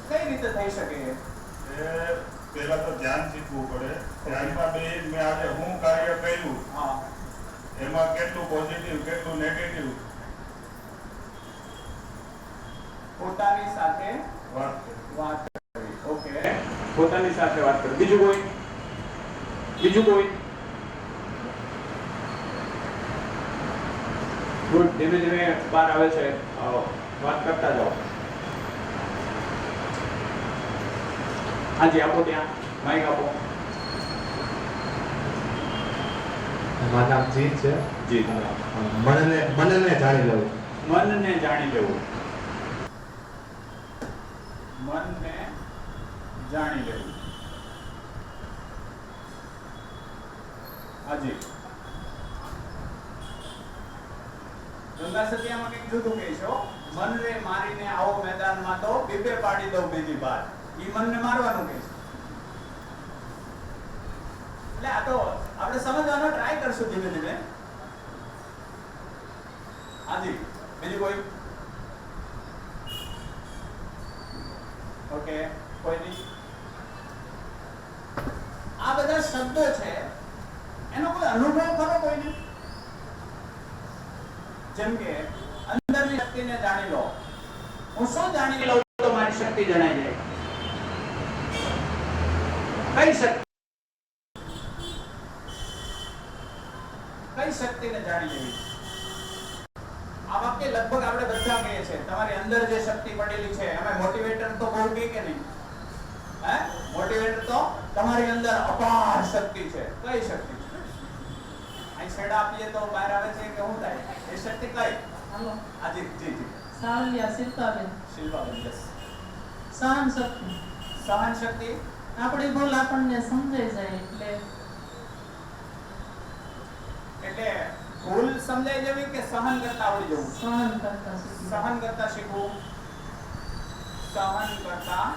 કઈ રીતે થઈ શકે? એ પહેલા તો ધ્યાન શીખવું પડે. ધ્યાનમાં મેં આજે હું કાર્ય કર્યું, હા, એમાં કેટલું પોઝિટિવ, કેટલું નેગેટિવ, પોતાની સાથે વાત કરવી. ઓકે, પોતાની સાથે વાત કરો. બીજું કોઈ? ગુડ. ધીમે ધીમે બહાર આવે છે, વાત કરતા જાઓ. હાજી આપો, ત્યાં માઈક આપો. મારું નામ જીત છે. જીત. મનને જાણી લઉં. મનને જાણી લેવું. મનને જાણી લેવું. હાજી. ગંગા સતિયામાં કંઈક જુદું કહે છે. મન રે મારીને આવો મેદાનમાં તો બીબે પાડી દઉં બીજી બાર. ઈ મનને મારવાનું કહે છે. એટલે આ તો આપણે સમજવાનો ટ્રાય કરશું ધીમે ધીમે. હાજી. બીજું કોઈ? ઓકે, કોઈ નહીં. આ બધા શબ્દો છે, એનો કોઈ અનુભવ ખરો કોઈને? જેમ કે અંદરની શક્તિને જાણી લો. હું શું જાણી લઉં તો મારી શક્તિ જણાઈ જાય? કઈ શક્તિને જાણી લેવી? આ વાક્ય લગભગ આપણે બધા કહીએ છીએ. તમારી અંદર જે શક્તિ પડેલી છે, એમાં મોટિવેટર તો બહુ કહે કે નહીં? હે, મોટિવેટર તો તમારી અંદર અપાર શક્તિ છે. કઈ શક્તિ છે? અહીં છેડા આપીએ તો બહાર આવે છે કે શું થાય? એ શક્તિ કઈ? હાલો. હાજી, જી. સાવલિયા શિલ્પાબેન. શિલ્પાબેન, યસ. સહન શક્તિ. સહન શક્તિ. આપણી ભૂલ આપણને સમજાઈ જાય એટલે ભૂલ સમજાઈ જવી કે સહન કરતા આવડી જવું? સહન કરતા શીખવું. સહન કરતા શીખવું. સહન કરતા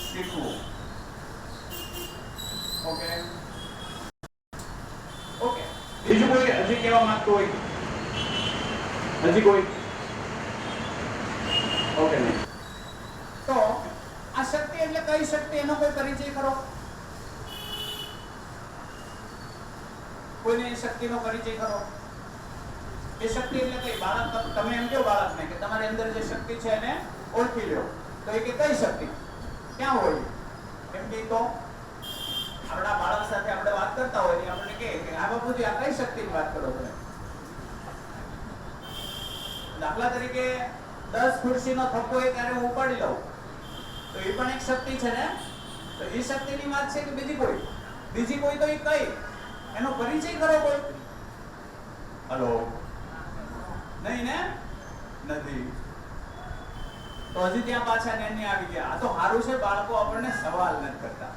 શીખવું. ઓકે. બીજું કોઈ હજી કહેવા માંગતું હોય? હજી કોઈ? ઓકે. તો આ શક્તિ એટલે કઈ શક્તિ, એનો કોઈ પરિચય કરો? કોઈને એ શક્તિનો પરિચય કરો? એ શક્તિ એટલે કઈ? બાળક, તમે એમ કહો બાળકને કે તમારી અંદર જે શક્તિ છે એને ઓળખી લો, તો એ કે કઈ શક્તિ ક્યાં હોય? એમ કે તો આપણા બાળક સાથે આપણે વાત કરતા હોય આપણે કહે કે આ બાપુજી આ કઈ શક્તિની વાત કરો તમે? દાખલા તરીકે 10 ખુરશીનો થપ્પો હોય ત્યારે હું ઉપાડી લઉં, તો એ પણ એક શક્તિ છે ને? તો એ શક્તિની વાત છે કે બીજી કોઈ? બીજી કોઈ તો ઈ કઈ એનો પરિચય કરો કોઈ. હલો, નહીં ને? નથી. તો હજી ત્યાં પાછા નેની આવી ગયા. આ તો સારું છે બાળકો આપણને સવાલ નથી કરતા,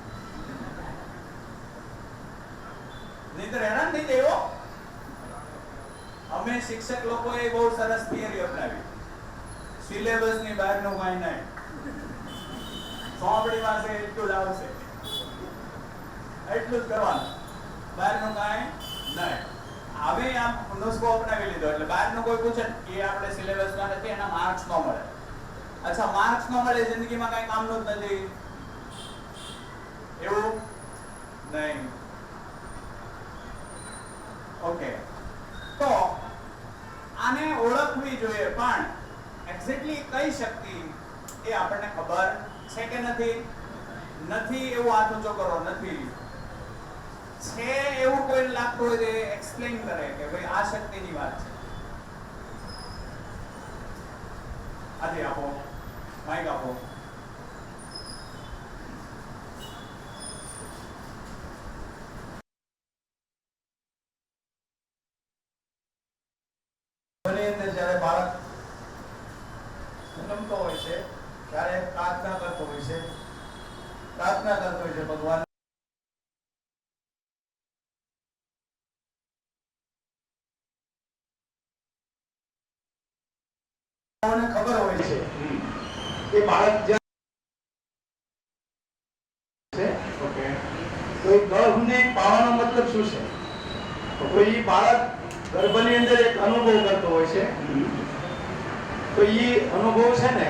નહીંતર હેરાન થઈ જાય હો. અમે શિક્ષક લોકોએ બહુ સરસ થિયરી અપનાવી. સિલેબસ ની બહારનું કાંઈ નહીં, આપણી પાસે એટલું જ આવશે, એટલું જ કરવાનું, બહારનું કાંઈ નહીં. હવે આમ નુસ્ખો અપનાવી લીધો એટલે બહારનું કોઈ પૂછે ને કે આપણે સિલેબસમાં નથી, એના માર્ક્સ ન મળે. અચ્છા, માર્ક્સ ન મળે, જિંદગીમાં કાંઈ કામનું જ નથી એવું નહીં. ઓકે, તો આને ઓળખવી જોઈએ, પણ એક્ઝેક્ટલી કઈ શક્તિ એ આપણને ખબર છે કે નથી? નથી એવું હાથ ઊંચો કરો. નથી. છે એવું કોઈ લાગતું હોય તો એક્સપ્લેન કરે કે ભાઈ આ શક્તિની વાત છે. આજે આપો, માઈક આપો. જ્યારે બાળક જન્મતો હોય છે ત્યારે પ્રાર્થના કરતો હોય છે, ભગવાન ખબર હોય છે કે બાળક જ્યાં ઓકે, તો એ ગર્ભને પાવાનો મતલબ શું છે? તો એ બાળક ગર્ભની અંદર એક અનુભવ કરતો હોય છે. તો એ અનુભવ છે ને,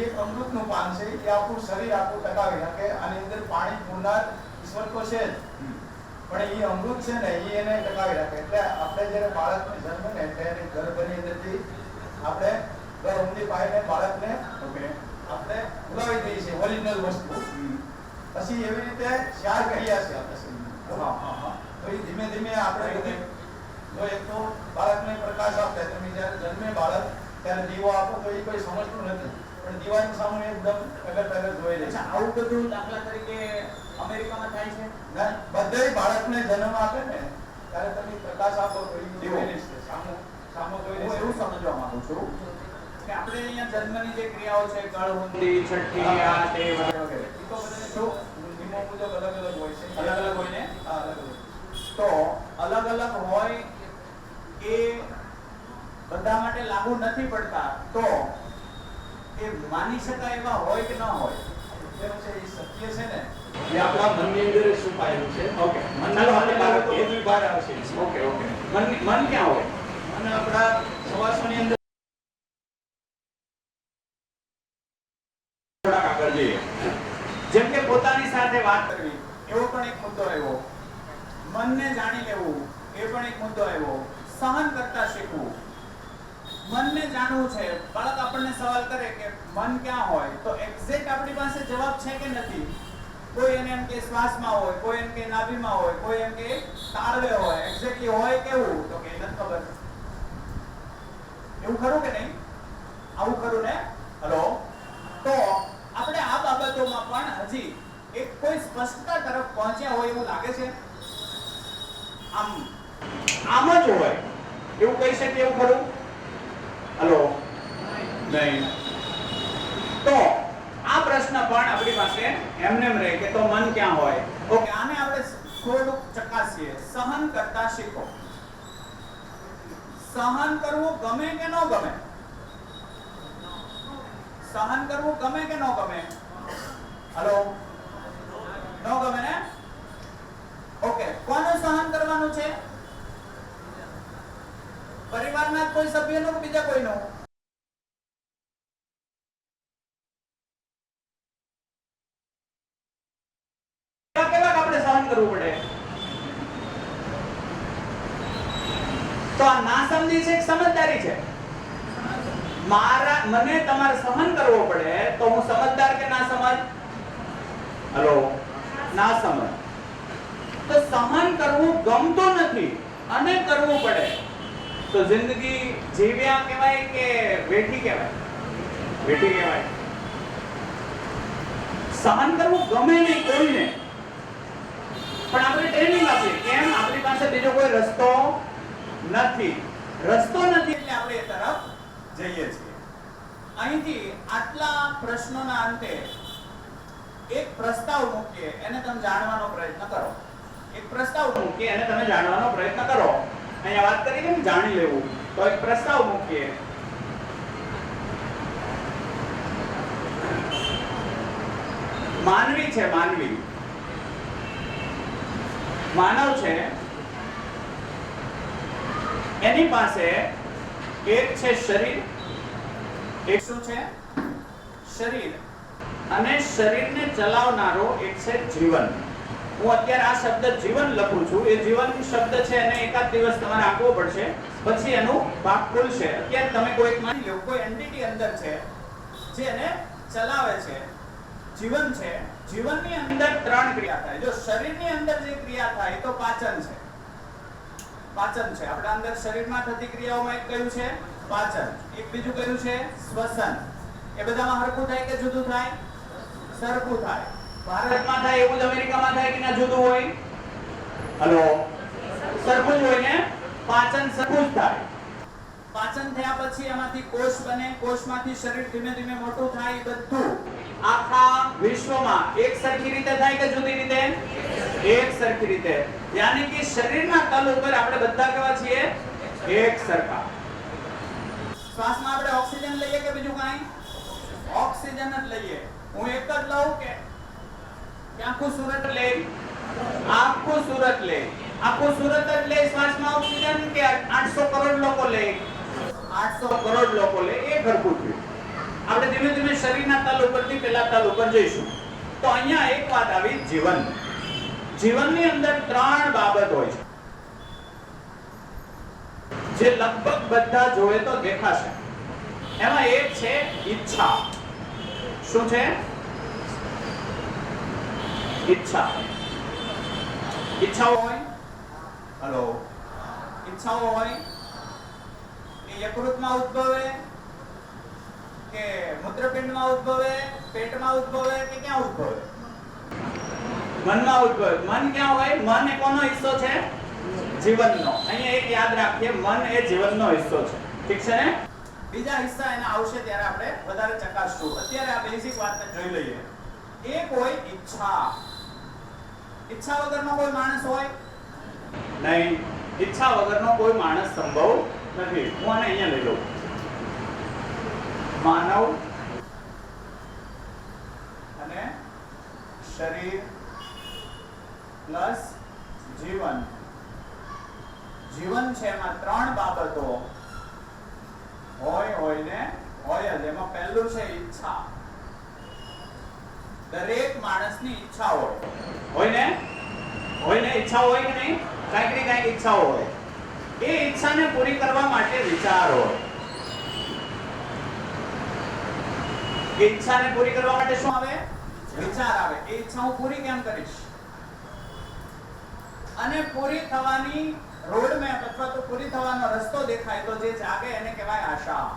એક અમૃતનું પાન છે, એ આપણું શરીર આપણું ટકાવી રાખે. આની અંદર પાણી પૂરનાર ઈશ્વર તો છે જ, પણ એ અમૃત છે ને એ એને ટકાવી રાખે. એટલે આપણે જ્યારે બાળકને જન્મ ને ત્યારે ગર્ભની અંદરથી આપણે ગર્ભની પાઈને બાળકને આપણે ઉગાવી દઈએ છીએ ઓરિજિનલ વસ્તુ. પછી એવી રીતે ચાર કહ્યા છે આપણે શરીરમાં. તો એ ધીમે ધીમે આપણે બધી જો એક તો બાળકને પ્રકાશ આપે, તમે જ્યારે જન્મે બાળક ત્યારે દીવો આપો તો એ કોઈ સમજતું નથી, પણ દીવાની સામે એકદમ ટગર જોઈ લે છે. આવું બધું દાખલા તરીકે અમેરિકામાં થાય છે. ના, બધાય બાળકને જન્મ આપે ને ત્યારે તમે પ્રકાશ આપો તો એ દીવો. જોઈ લેશે, સામો જોઈ હું લેશે. એવું સમજવા માંગુ છું કે આપણે અહીંયા જન્મની જે ક્રિયાઓ છે, ગળહુંદી, છઠ્ઠી, આ તે વગેરે વગેરે, એ તો બધાને શું નિયમો મુજબ અલગ અલગ હોય છે. અલગ અલગ હોય ને? હા, અલગ અલગ. તો અલગ અલગ હોય એ બધા માટે લાગુ નથી પડતા, તો એ માની શકાય એવા હોય કે ન હોય? એનું છે એ સત્ય છે ને એ આપણા મનની અંદર છુપાયેલું છે. ઓકે, ચાલો આપણે બાળકો બધું બહાર આવશે. ઓકે ઓકે, મન ક્યાં હોય? અને આપણા સવાસોની અંદર થોડાક આગળ જઈએ. જેમ કે પોતાની સાથે વાત કરવી, એવો પણ એક મુદ્દો આવ્યો. મનને જાણી લેવું, એ પણ એક મુદ્દો આવ્યો. સહન કરતા શીખવું, મનને જાણવું છે. બાળક આપણને સવાલ કરે કે મન ક્યાં હોય, તો એક્ઝેક્ટ આપણી પાસે જવાબ છે કે નથી? કોઈ એને એમ કે શ્વાસમાં હોય, કોઈ એમ કે નાભીમાં હોય, કોઈ એમ કે તાળવે હોય. એક્ઝેક્ટલી હોય કેવું? તો કે નથી ખબર. એવું ખરું કે નહીં? આવું ખરું ને? હલો, તો આપણે આ બાબતોમાં પણ હજી એક કોઈ સ્પષ્ટતા તરફ પહોંચ્યા હોય એવું લાગે છે? આમ જ હોય એવું કહી શકીએ એવું ખરું? હલો, નહીં. તો આ પ્રશ્ન પણ આપણી પાસે એમને રહે કે તો મન ક્યાં હોય? ઓકે, આને આપણે થોડુંક ચકાસીએ. સહન કરતા શીખો. સહન કરવું ગમે કે ન ગમે? સહન કરવું ગમે કે ન ગમે? હલો, ન ગમે ને? ઓકે, કોનું સહન કરવાનું છે? પરિવારના કોઈ સભ્યનું કે બીજા કોઈનું? કેવા આપણે સહન કરવું પડે? તો આ ના સમજી છે કે સમજદારી છે? મને તમારે સહન કરવો પડે તો હું સમજદાર કે ના સમજ? હલો, ના સમજ. તો સહન કરવું ગમતું નથી અને કરવું પડે તો જિંદગી જીવ્યા કહેવાય કે વેઠી કહેવાય? વેઠી કહેવાય. સહન કરવું ગમે નહીં કોઈને, પણ આપણે ટ્રેનિંગ આપીએ કેમ આપણી પાસે બીજો કોઈ રસ્તો નથી એટલે આપણે એ તરફ જઈએ છીએ. અહીંથી આટલા પ્રશ્નોના અંતે એક પ્રસ્તાવ મૂકીએ, એને તમે જાણવાનો પ્રયત્ન કરો. એક પ્રસ્તાવ મૂકીએ અને તમે જાણવાનો પ્રયત્ન કરો. અહીંયા વાત કરી કે જાણી લેવું, તો એક પ્રસ્તાવ મૂકીએ. માનવી છે, માનવ છે, એની પાસે એક છે શરીર, એક શું છે? શરીર. અને શરીરને ચલાવનારો એક છે જીવન. હું અત્યારે આ શબ્દ જીવન લખું છું. એ જીવન શબ્દ છે એને એકાદ દિવસ તમારે આપવો પડશે, પછી એનું ભાગ ખુલશે. અત્યારે તમે કોઈ માની લો કોઈ એન્ટિટી અંદર છે જે એને ચલાવે છે, જીવન છે. જીવનની અંદર ત્રણ ક્રિયા થાય. જો શરીરની અંદર જે ક્રિયા થાય તો પાચન છે. આપણા અંદર શરીરમાં થતી ક્રિયાઓમાં એક કયું છે? પાચન. એક બીજું કયું છે? શ્વસન. એ બધામાં હરખું થાય કે જુદું થાય? સરખું થાય. ભારતમાં થાય એવું જ અમેરિકામાં થાય કે ના જુદું હોય? હલો, સરખું જ હોય ને? પાચન સરખું જ થાય. પાચન થયા પછી એમાંથી કોષ બને, કોષમાંથી શરીર ધીમે ધીમે મોટું થાય. બધું આખા વિશ્વમાં એક સરખી રીતે થાય કે જુદી રીતે? એક સરખી રીતે. યાની કે શરીરના તલ ઉપર આપણે બધા કેવા છીએ? એક સરખા. શ્વાસમાં આપણે ઓક્સિજન લઈએ કે બીજું કાંઈ? ઓક્સિજન જ લઈએ. હું એક જ લઉં કે આખું સુરત લે? આખું સુરત લે. આખું સુરત જ લે શ્વાસમાં ઓક્સિજન કે 800 કરોડ લોકો લે? 800 કરોડ લોકો લે. એ ઘરકું થયું. આપણે ધીમે ધીમે શરીરના તલ ઉપરથી પેલા તલ ઉપર જઈશું. તો અહીંયા એક વાત આવી, જીવન. જીવનની અંદર ત્રણ બાબત હોય છે જે લગભગ બધા જોવે તો દેખાશે. એમાં એક છે ઈચ્છા. શું છે? ઈચ્છા. ઈચ્છાઓ હોય, હલો, ઈચ્છાઓ હોય એ યકૃતમાં ઉદ્ભવે કે મૂત્રપિંડમાં ઉદ્ભવે, પેટમાં ઉદ્ભવે કે ક્યાં ઉદ્ભવે? મનમાં ઉદ્ભવે. મન ક્યાં હોય? મન એ કોનો હિસ્સો છે? જીવનનો. અહીંયા એક યાદ રાખીએ, મન એ જીવનનો હિસ્સો છે. ઠીક છે ને? બીજા હિસ્સા એના આવશે ત્યારે આપણે વધારે ચકાસશું. અત્યારે આ બેઝિક વાતને જોઈ લઈએ. એક હોય ઈચ્છા. ઈચ્છા વગરનો કોઈ માણસ હોય નહીં. ઈચ્છા વગરનો કોઈ માણસ સંભવ નથી. હું આને અહીંયા લઈ લઉં. માનવ અને શરીર પ્લસ જીવન. જીવન છે એમાં ત્રણ બાબતો હોય ને હોય જ. એમાં પહેલું છે ઈચ્છા. દરેક માણસની ઈચ્છા હોય ને ઈચ્છા હોય કે નહીં? કાંઈક ને કાંઈક ઈચ્છાઓ હોય. એ ઈચ્છાને પૂરી કરવા માટે વિચાર હોય. એ ઈચ્છાને પૂરી કરવા માટે શું આવે? વિચાર આવે. એ ઈચ્છા હું પૂરી કેમ કરીશ? અને પૂરી થવાની રોડ મેપ અથવા તો પૂરી થવાનો રસ્તો દેખાય તો જે જાગે એને કહેવાય આશા.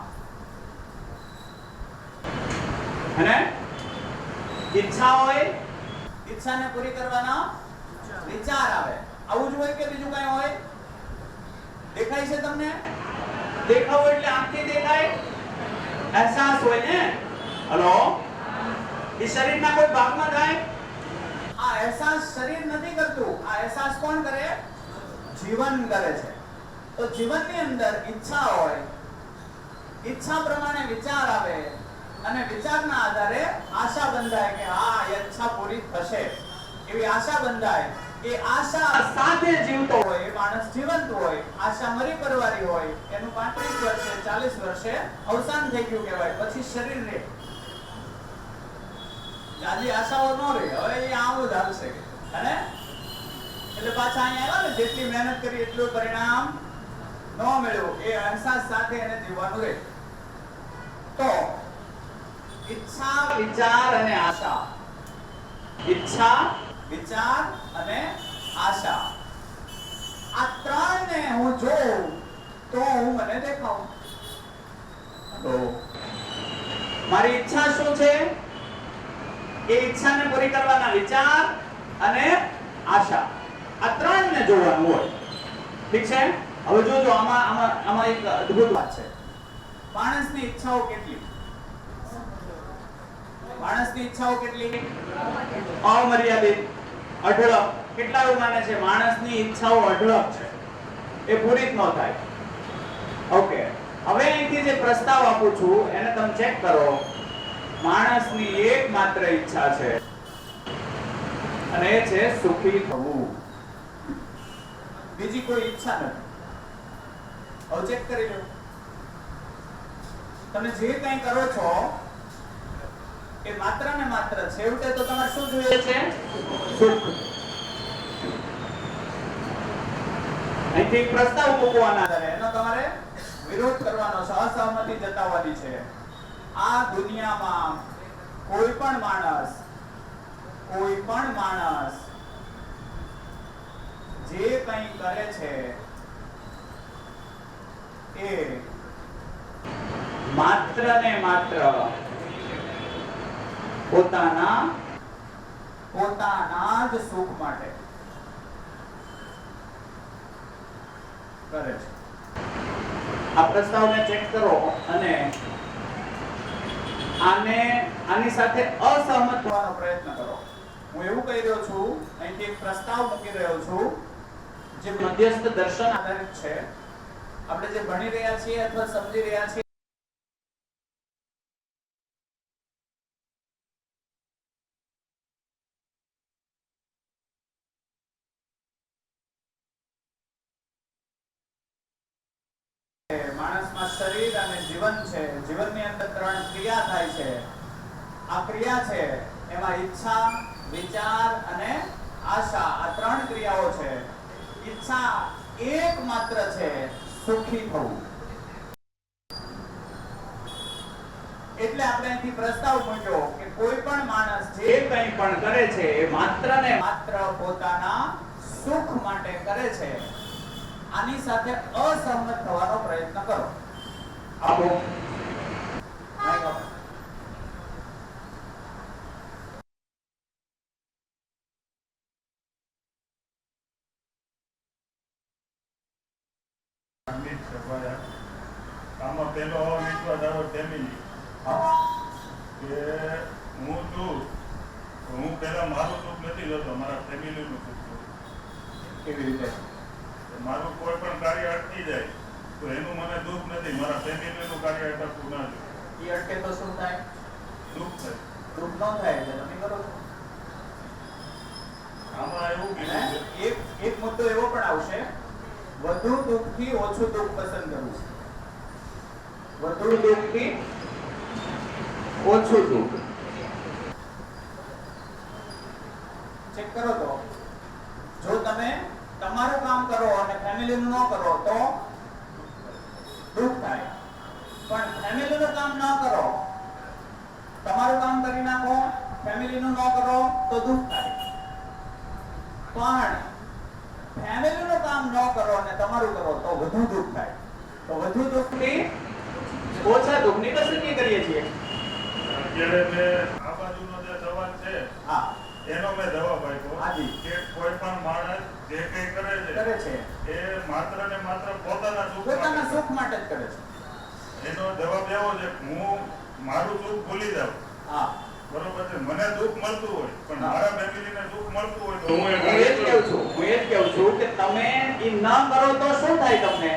અને ઈચ્છા હોય, ઈચ્છાને પૂરી કરવાનો વિચાર આવે. આવું જ હોય કે બીજું કઈ હોય? દેખાય છે તમને? દેખાવ એટલે આંખથી દેખાય? અહેસાસ હોય ને? હલો, એ શરીરના કોઈ ભાગમાં થાય? આ અહેસાસ શરીર નથી કરતું. આ અહેસાસ કોણ કરે? જીવન કરે છે. તો જીવનની અંદર ઈચ્છા હોય, ઈચ્છા પ્રમાણે વિચાર આવે અને વિચારના આધારે આશા બંધાય કે હા એ ઈચ્છા પૂરી થશે એવી આશા બંધાય. એ આશા સાથે જીવતો હોય એ માણસ જીવંત હોય. આશા મરી પરવારી હોય એનું 35 વર્ષે 40 વર્ષે અવસાન થઈ ગયું કહેવાય. પછી શરીર રહે. જાજી આશાઓ ન રહે. હવે એ આવું જ હાલશે. અને એટલે પાછા અહીંયા આવ્યા ને, જેટલી મહેનત કરી એટલું પરિણામ ન મળ્યું. એ અહેસાસ સાથે એને જીવવાનું રહે. તો ઈચ્છા, વિચાર અને આશા. ઈચ્છા, વિચાર અને આશા. આ ત્રણને હું જોઉં તો હું મને દેખાઉં. તો મારી ઈચ્છા શું છે? એ ઈચ્છાને પૂરી કરવાના વિચાર અને આશા. આ ત્રણને જોવાનું હોય. ઠીક છે? હવે જોજો આમાં એક અદ્ભુત વાત છે. માણસની ઈચ્છાઓ કેટલી? માણસની ઈચ્છાઓ કેટલી? અમર્યાદિત, અઢળક. કેટલા લોકો માને છે માણસની ઈચ્છાઓ અઢળક છે, એ પૂરી જ ન થાય? ઓકે, હવે અહીંથી જે પ્રસ્તાવ આપું છું એને તમે ચેક કરો. માણસની એકમાત્ર ઈચ્છા છે અને એ છે સુખી થવું. બીજી કોઈ ઈચ્છા નથી. હવે ચેક કરી લો. તમે જે કંઈ કરો છો એ માત્ર ને માત્ર છેવટે તો તમારે શું જોઈએ છે? સુખ. અહીંથી એક પ્રસ્તાવ મૂકવાના છે, એનો તમારે વિરોધ કરવાનો છે, અસહમતિ જતાવવાની છે. આ દુનિયામાં કોઈ પણ માણસ જે કંઈ કરે છે એ માત્ર ને માત્ર પોતાના જ સુખ માટે કરે છે. આ પ્રસ્તાવને ચેક કરો અને આની સાથે અસહમત થવાનો પ્રયત્ન કરો. હું એવું કહી રહ્યો છું, અહીંથી એક પ્રસ્તાવ મૂકી રહ્યો છું જે મધ્યસ્થ દર્શન આધારિત છે. આપણે જે ભણી રહ્યા છીએ અથવા સમજી રહ્યા છીએ માણસમાં શરીર અને જીવન છે. જીવનની અંદર ત્રણ ક્રિયા થાય છે. આ ક્રિયા છે એમાં ઈચ્છા, વિચાર અને આશા, આ ત્રણ ક્રિયાઓ છે. ઈચ્છા એકમાત્ર છે સુખી થવું. એટલે આપણે અહીંથી પ્રસ્તાવ મૂક્યો કે કોઈ પણ માણસ જે કંઈ પણ કરે છે એ માત્ર ને માત્ર પોતાના સુખ માટે કરે છે. આની સાથે અસહમત થવાનો પ્રયત્ન કરો. આપો માઈક આપો. અમિત સભાયા આમાં પેલો વિશ્વાસ આવ્યો ફેમિલી કે હું પેલા મારું સુખ નથી જોતો, મારા ફેમિલીનું સુખ જોઉં. કેવી રીતે? મારું કોઈ પણ કાર્ય અટકી જાય તો એનું મને દુઃખ નથી, મારા ફેમિલીનું કાર્ય અટકવું ના જોઈએ. ઈ અટકે તો શું થાય? દુઃખ થાય. દુઃખ ન થાય એટલે તમે કરો છો. આમાં એવું કીધું છે એક મુદ્દો એવો પણ આવશે, વધુ દુઃખથી ઓછું દુઃખ પસંદ કરવું છે. વધુ દુઃખથી ઓછું દુઃખ. ચેક કરો તો જો તમે તમારું કામ કરો અને ફેમિલીનું ન કરો તો દુઃખ થાય. પણ ફેમિલીનું કામ ન કરો, તમારું કામ કરી નાખો, ફેમિલીનું ન કરો તો દુઃખ થાય. પણ ફેમિલીનું કામ ન કરો અને તમારું કરો તો વધુ દુઃખ થાય. તો વધુ દુઃખથી ઓછા દુઃખની પસંદગી કરીએ છીએ. અત્યારે મેં આ બાજુનો જે સવાલ છે હા, એનો મેં જવાબ આપ્યો હાજી. કે કોઈ પણ માણસ જે કંઈ કરે કરે છે છે એ માત્ર ને માત્ર પોતાના સુખ પોતાના માટે. સુખ માટે જ કરે છે. એનો જવાબ એવો છે કે હું મારું સુખ ભૂલી જાઉં, હા, બરોબર છે, મને દુઃખ મળતું હોય પણ હા. મારા ફેમિલીને દુઃખ મળતું હોય તો હું હું એ એ જ કાર્ય કહું કરું. છું કે તમે ઈ ન કરો તો શું થાય? તમને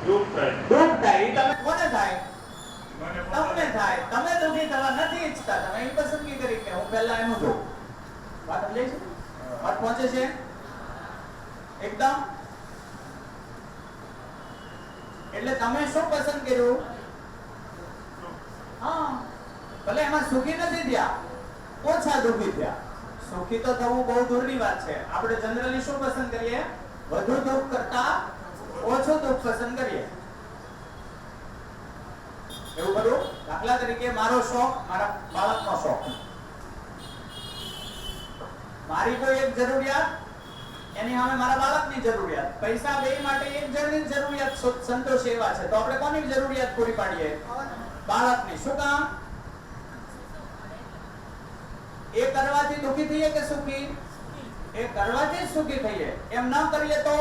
દુઃખ થાય દુઃખ થાય. ઈ તમે કોને થાય? મને તમને પોતાને. થાય. તમે દુઃખી થવા નથી ઈચ્છતા. તમે એ પસંદગી કરી કે હું પહેલા એનું જોઉં. વાત સમજાય છે? વાત પહોંચે છે એકદમ? એટલે તમે શું પસંદ કર્યું? હા, ભલે એમાં સુખી નથી થયા, ઓછા દુઃખી થયા. સુખી તો થવું બહુ દૂરની વાત છે. આપણે જનરલી શું પસંદ કરીએ? વધુ દુઃખ કરતા ઓછું દુઃખ પસંદ કરીએ. એવું કરું? દાખલા તરીકે મારો શોખ, મારા બાળકનો શોખ, મારી કોઈ એક જરૂરિયાત, એની સામે મારા બાળકની જરૂરિયાત, પૈસા બે માટે એક જણની જરૂરિયાત સંતોષ એવા છે તો આપણે કોની જરૂરિયાત પૂરી પાડીએ? બાળકની. શું કામ? એ કરવાથી દુઃખી થઈએ કે સુખી? એ કરવાથી જ સુખી થઈએ, એમ ન કરીએ તો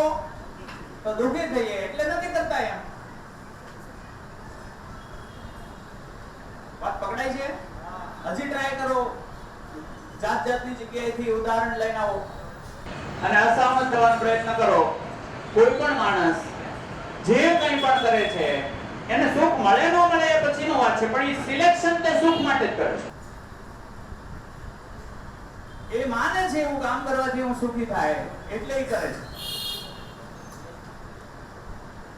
દુઃખી થઈએ, એટલે નથી કરતા એમ. વાત પકડાય છે? હજી ટ્રાય કરો, જાત જાતની જગ્યાએથી ઉદાહરણ લઈને આવો અને અસહમત થવાનો પ્રયત્ન કરો. કોઈ પણ માણસ જે કંઈ પણ કરે છે એને સુખ મળે ન મળે એ પછીનો વાત છે, પણ એ સિલેક્શન તે સુખ માટે જ કરે છે. એ માને છે એવું કામ કરવાથી હું સુખી થાય એટલે એ કરે છે.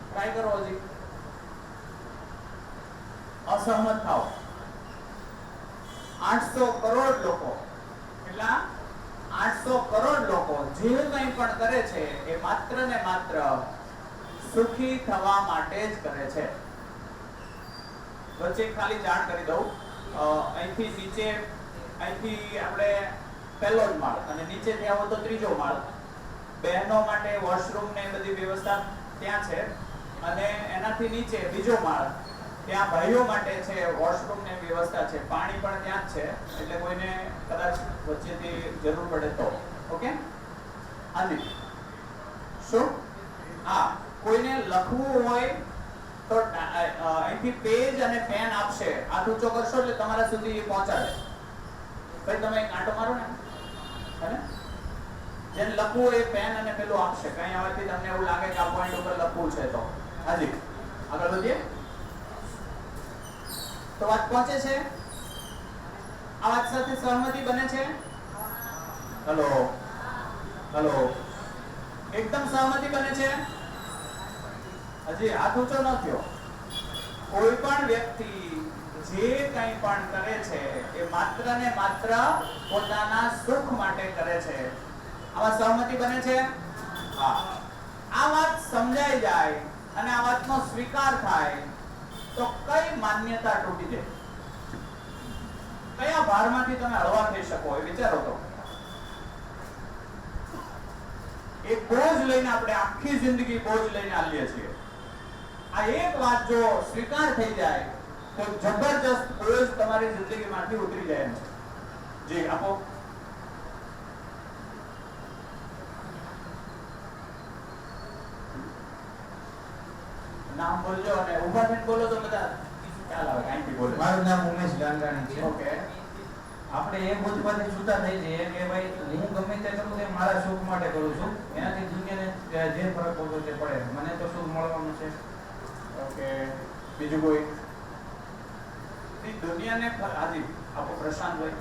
ટ્રાય કરો હજી. અસહમત થાઓ. 800 કરોડ લોકો, કેટલા? 800 કરોડ લોકો જે કંઈ પણ કરે છે એ માત્ર ને માત્ર સુખી થવા માટે જ કરે છે. વચ્ચે ખાલી જાણ કરી દઉં, અહીંથી નીચે, અહીંથી આપણે પહેલો જ માળ અને નીચેથી આવો તો ત્રીજો માળ. બહેનો માટે વોશરૂમ ને બધી વ્યવસ્થા ત્યાં છે, અને એનાથી નીચે બીજો માળ, ત્યાં ભાઈઓ માટે છે વોશરૂમ ને વ્યવસ્થા છે, પાણી પણ ત્યાં જ છે, એટલે કોઈને કદાચ વચ્ચેથી જરૂર પડે તો. ઓકે, હાજી. શું? હા, કોઈને લખવું હોય તો અહીંથી પેજ અને પેન આપશે. હાથ ઊંચો કરશો એટલે તમારા સુધી પહોંચાડે. ભાઈ તમે એક આંટો મારો ને, હે? જેને લખવું હોય એ પેન અને પેલું આપશે. કઈ આવવાથી તમને એવું લાગે કે આ પોઈન્ટ ઉપર લખવું છે તો. હાજી, આગળ વધીએ. તો વાત પહોંચે છે? આ વાત સાથે સહમતિ બને છે? હેલો, હેલો, એકદમ સહમતિ બને છે? હજી હાથ ઊંચો ન થયો. કોઈ પણ વ્યક્તિ જે કંઈ પણ કરે છે એ માત્ર ને માત્ર પોતાના સુખ માટે કરે છે. આમાં સહમતિ બને છે? હા. આ વાત સમજાઈ જાય અને આ વાતનો સ્વીકાર થાય તો કઈ માન્યતા તૂટી જાય? કયા ભારમાંથી તમે હળવા થઈ શકો એ વિચારો તો. એક બોજ લઈને આપણે આખી જિંદગી બોજ લઈને હાલીએ છીએ. આ એક વાત જો સ્વીકાર થઈ જાય તો જબરજસ્ત બોજ તમારી જિંદગીમાંથી ઉતરી જાય એમ છે. જી આપો. નામ બોલજો અને ઊભા થઈને બોલો તો બધા ખ્યાલ આવે. અહીંથી બોલો. મારું નામ ઉમેશ ગાંગાણી છે. ઓકે. આપણે એ બોધમાંથી છૂટા થઈ જઈએ કે ભાઈ હું ગમે તે કરું તે મારા સુખ માટે કરું છું, એનાથી દુનિયાને જે ફરક પડતો તે પડે, મને તો સુખ મળવાનું છે. ઓકે, બીજું કોઈ? દુનિયાને હાજી આપો પ્રશાંતભાઈ.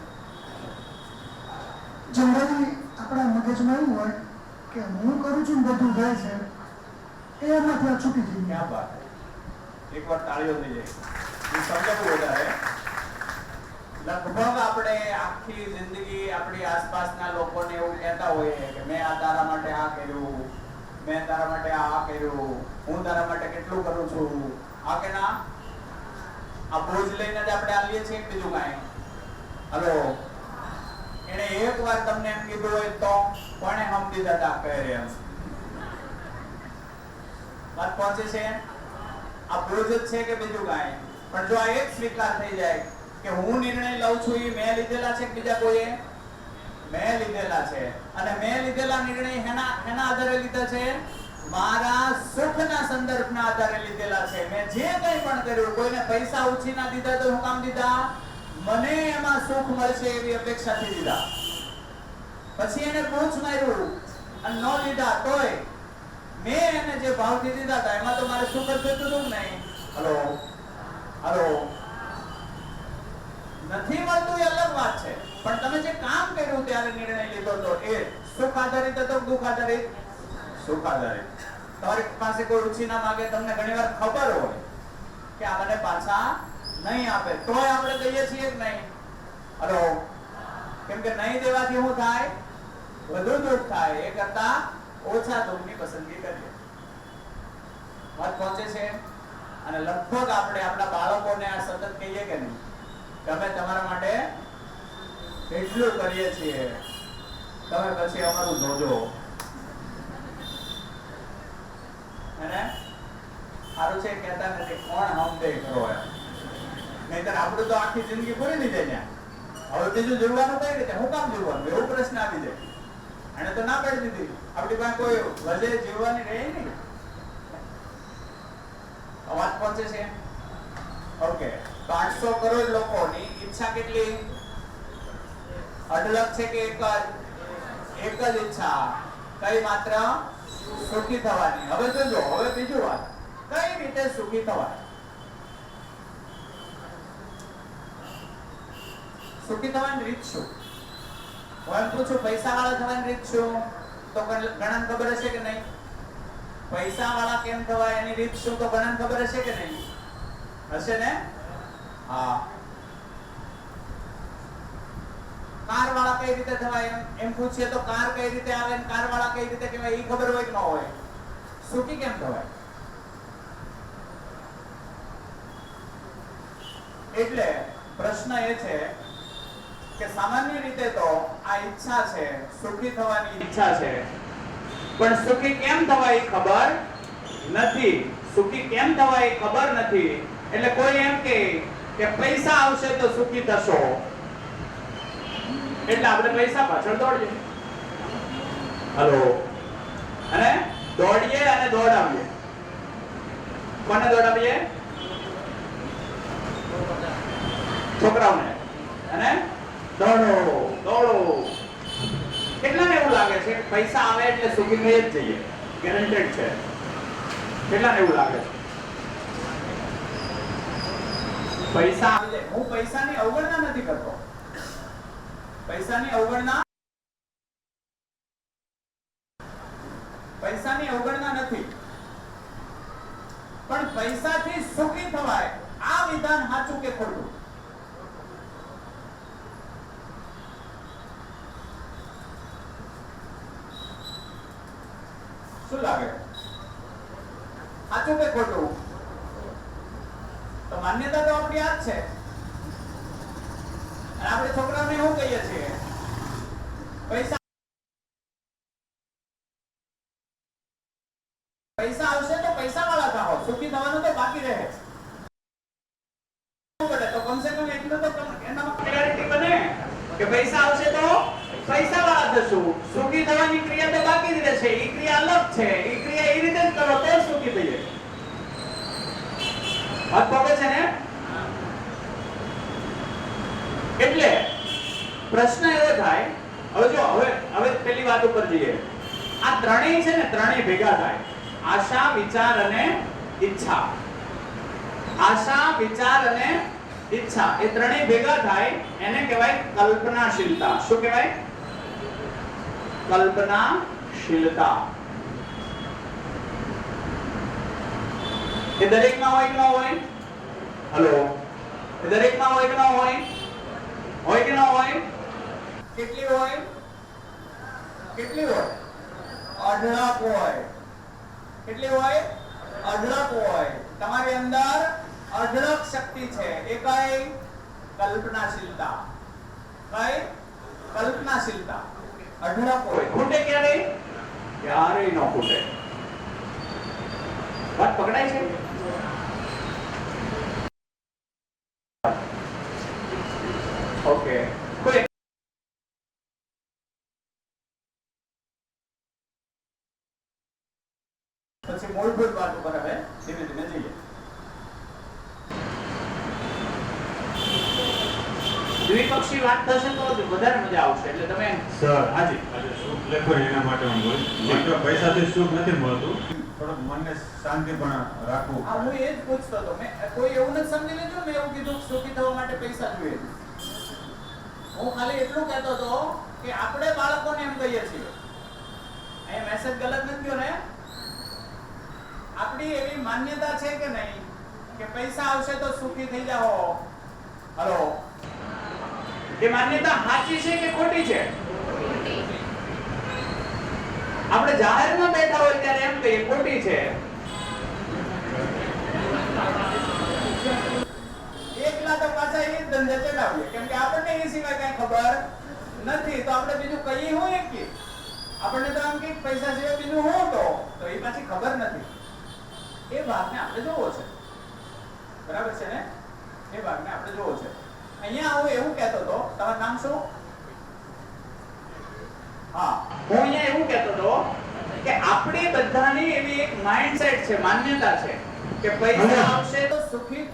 જનરલી આપણા મગજમાં એવું હોય કે હું કરું છું ને બધું થાય છે, એમાંથી આ છૂટી જઈએ. ક્યાં વાત? એકવાર તાળીઓ થઈ જાય. હું સમજાવું વધારે. લગભગ આપણે આખી જિંદગી આપણી આસપાસના લોકોને એવું કહેતા હોઈએ કે મેં આ તારા માટે આ કર્યું, મેં તારા માટે આ કર્યું, હું તારા માટે કેટલું કરું છું. આ કે ના? આ બોજ લઈને જ આપણે આલીએ છીએ કે બીજું કાંઈ? હલો, એને એક વાર તમને એમ કીધું હોય તો કોણે સમજી જતા કહે એમ? વાત પહોંચે છે? આ બોજ જ છે કે બીજું કાંઈ? પણ જો આ એક સ્વીકાર થઈ જાય કે હું નિર્ણય લઉં છું એ મેં લીધેલા છે કે બીજા કોઈએ? મેં લીધેલા છે. અને મેં લીધેલા નિર્ણય એના આધારે લીધા છે, મારા સુખના સંદર્ભના આધારે લીધેલા છે. મેં જે કંઈ પણ કર્યું, કોઈને પૈસા ઉછીના દીધા તો હું કામ દીધા? મને એમાં સુખ મળશે એવી અપેક્ષાથી દીધા. પછી એને પૂછ માર્યું અને ન લીધા તોય મેં એને જે ભાવથી દીધા હતા એમાં તો મારે સુખ જ જોઈતું હતું નહીં. હલો, હલો, નથી મળતું એ અલગ વાત છે, પણ તમે જે કામ કર્યું ત્યારે નિર્ણય લીધો તો એ સુખ આધારિત હતો કે દુઃખ આધારિત? સુખ આધારિત. તમારી પાસે કોઈ રુચિ ના માંગે, તમને ઘણીવાર ખબર હોય કે આ મને પાછા નહીં આપે, તોય આપણે કહીએ છીએ કે નહીં? હલો, કેમ કે નહીં દેવાથી શું થાય? વધુ દુઃખ થાય. એ કરતા ઓછા દુઃખની પસંદગી કરીએ. વાત પહોંચે છે? અને લગભગ આપણે આપણા બાળકોને આ સતત કહીએ કે નહીં કે અમે તમારા માટે એટલું કરીએ છીએ, તમે પછી અમારું જોજો. અને સારું છે કહેતા નથી કોણ હમદે કરો એમ, નહીતર આપણું તો આખી જિંદગી પૂરી થઈ જાય. હવે બીજું જોડવાનું કઈ રીતે? હું કામ જોડવાનું? એવો પ્રશ્ન આવી જાય. આને તો ના પાડી દીધી. આપણી પાસે કોઈ વધે જીવવાની રહે નહીં. વાત પહોંચે છે? ઓકે. તો 800 કરોડ લોકોની ઈચ્છા કેટલી? અઢળક છે કે એક જ ઈચ્છા? કઈ? માત્ર સુખી થવાની. હવે જોજો, હવે બીજું વાત, કઈ રીતે સુખી થવાય? સુખી થવાની રીત શું? હું એમ પૂછું, પૈસા વાળા થવાની રીત શું? તો ઘણાને ખબર હશે કે નહીં? પૈસા વાળા કેમ થવાય એની રીત શું? તો ઘણાને ખબર હશે કે નહીં? હશે ને? હા. કાર વાળા કઈ રીતે થવાય એમ પૂછીએ તો કાર કઈ રીતે આવે ને કાર વાળા કઈ રીતે કહેવાય એ ખબર હોય કે ન હોય? સુખી કેમ થવાય? એટલે પ્રશ્ન એ છે કે સામાન્ય રીતે તો આ ઈચ્છા છે, સુખી થવાની ઈચ્છા છે, પણ સુખી કેમ થવાય એ ખબર નથી. સુખી કેમ થવાય એ ખબર નથી. એટલે કોઈ એમ કે પૈસા આવશે તો સુખી થશો, એટલે આપણે પૈસા પાછળ દોડીએ. હલો, અને દોડીએ અને દોડાવીએ. કોને દોડાવીએ? છોકરાઓને. અને દોડો દોડો. કેટલાને એવું લાગે છે કે પૈસા આવે એટલે સુખી થઈ જ જઈએ? ગેરંટેડ છે. કેટલાને એવું લાગે છે? પૈસા આવી જાય. હું પૈસાની અવગણના નથી કરતો. પૈસાની અવગણના નથી, પણ પૈસાથી સુખી થવાય આ વિધાન સાચું કે ખોટું? શું લાગે? સાચું કે ખોટું? તો માન્યતા તો આપણી આ જ છે. અને આપણે છોકરાઓને શું કહીએ છીએ? પૈસા આવશે તો પૈસા વાળા થાઓ, સુખી થવાનું તો બાકી રહે. તો કમસે કમ એટલું તો એનામાં ક્લેરિટી બને કે પૈસા આવશે તો પૈસા વાળા થશું, સુખી થવાની ક્રિયા તો બાકી જ રહેશે. એ ક્રિયા અલગ છે. એ ક્રિયા એ રીતે જ કરો તો સુખી થઈએ. વાત પકડે છે ને? એટલે પ્રશ્ન એવો થાય, હવે જો હવે પેલી વાત ઉપર જઈએ. આ ત્રણેય છે ને, ત્રણેય ભેગા થાય. આશા, વિચાર અને ઈચ્છા. આશા, વિચાર અને ઈચ્છા એ ત્રણેય ભેગા થાય એને કહેવાય કલ્પનાશીલતા. શું કહેવાય? કલ્પનાશીલતા. એ દરેકમાં હોય કે ન હોય? હલો, એ દરેકમાં હોય કે ન હોય? હોય કે ન હોય? કેટલી હોય? કેટલી હોય? અઢળક હોય. કેટલી હોય? અઢળક હોય. તમારી અંદર અઢળક શક્તિ છે. એ કઈ? કલ્પનાશીલતા. કઈ? કલ્પનાશીલતા. અઢળક હોય. ખૂટે ક્યારે? ક્યારેય ન ખૂટે. વાત પકડાય છે? ઓકે. કોઈ પછી મૂળભૂત વાત ઉપર હવે ધીમે ધીમે જઈએ. દ્વિપક્ષી વાત થશે તો વધારે મજા આવશે. એટલે તમે સર, હાજી આજે સુખ લેખો એના માટે હું બોલું. માત્ર પૈસાથી સુખ નથી મળતું, થોડુંક મનને શાંતિ પણ રાખવું. આ હું એ જ પૂછતો હતો. મેં કોઈ એવું નથી સમજી લેજો મેં એવું કીધું કે સુખી થવા માટે પૈસા જોઈએ. હું ખાલી એટલું કહેતો હતો કે આપણે બાળકોને એમ કહીએ છીએ, અહીંયા મેસેજ ગલત નથી ગયો ને? આપણી એવી માન્યતા છે કે નહીં કે પૈસા આવશે તો સુખી થઈ જાઓ? હલો, એ માન્યતા સાચી છે કે ખોટી છે? આપણે જાહેરમાં બેઠા હોય ત્યારે એમ કહીએ ખોટી છે. એકલા તો પાછા એ ધંધે ચલાવીએ, કેમ કે આપણને એ સિવાય કઈ ખબર નથી. તો આપણે બીજું કહીએ હોય કે આપણને તો આમ કે પૈસા સિવાય બીજું હું તો એ પાછી ખબર નથી. એ ભાગને આપણે જોવો છે. બરાબર છે ને? એ ભાગને આપણે જોવો છે. અહીંયા હું એવું કહેતો હતો, તમારું નામ શું? હા, હું અહીંયા એવું કહેતો હતો કે આપણે બધાની એવી એક માઇન્ડસેટ છે, માન્યતા છે કે પૈસા આવશે તો સુખી થઈ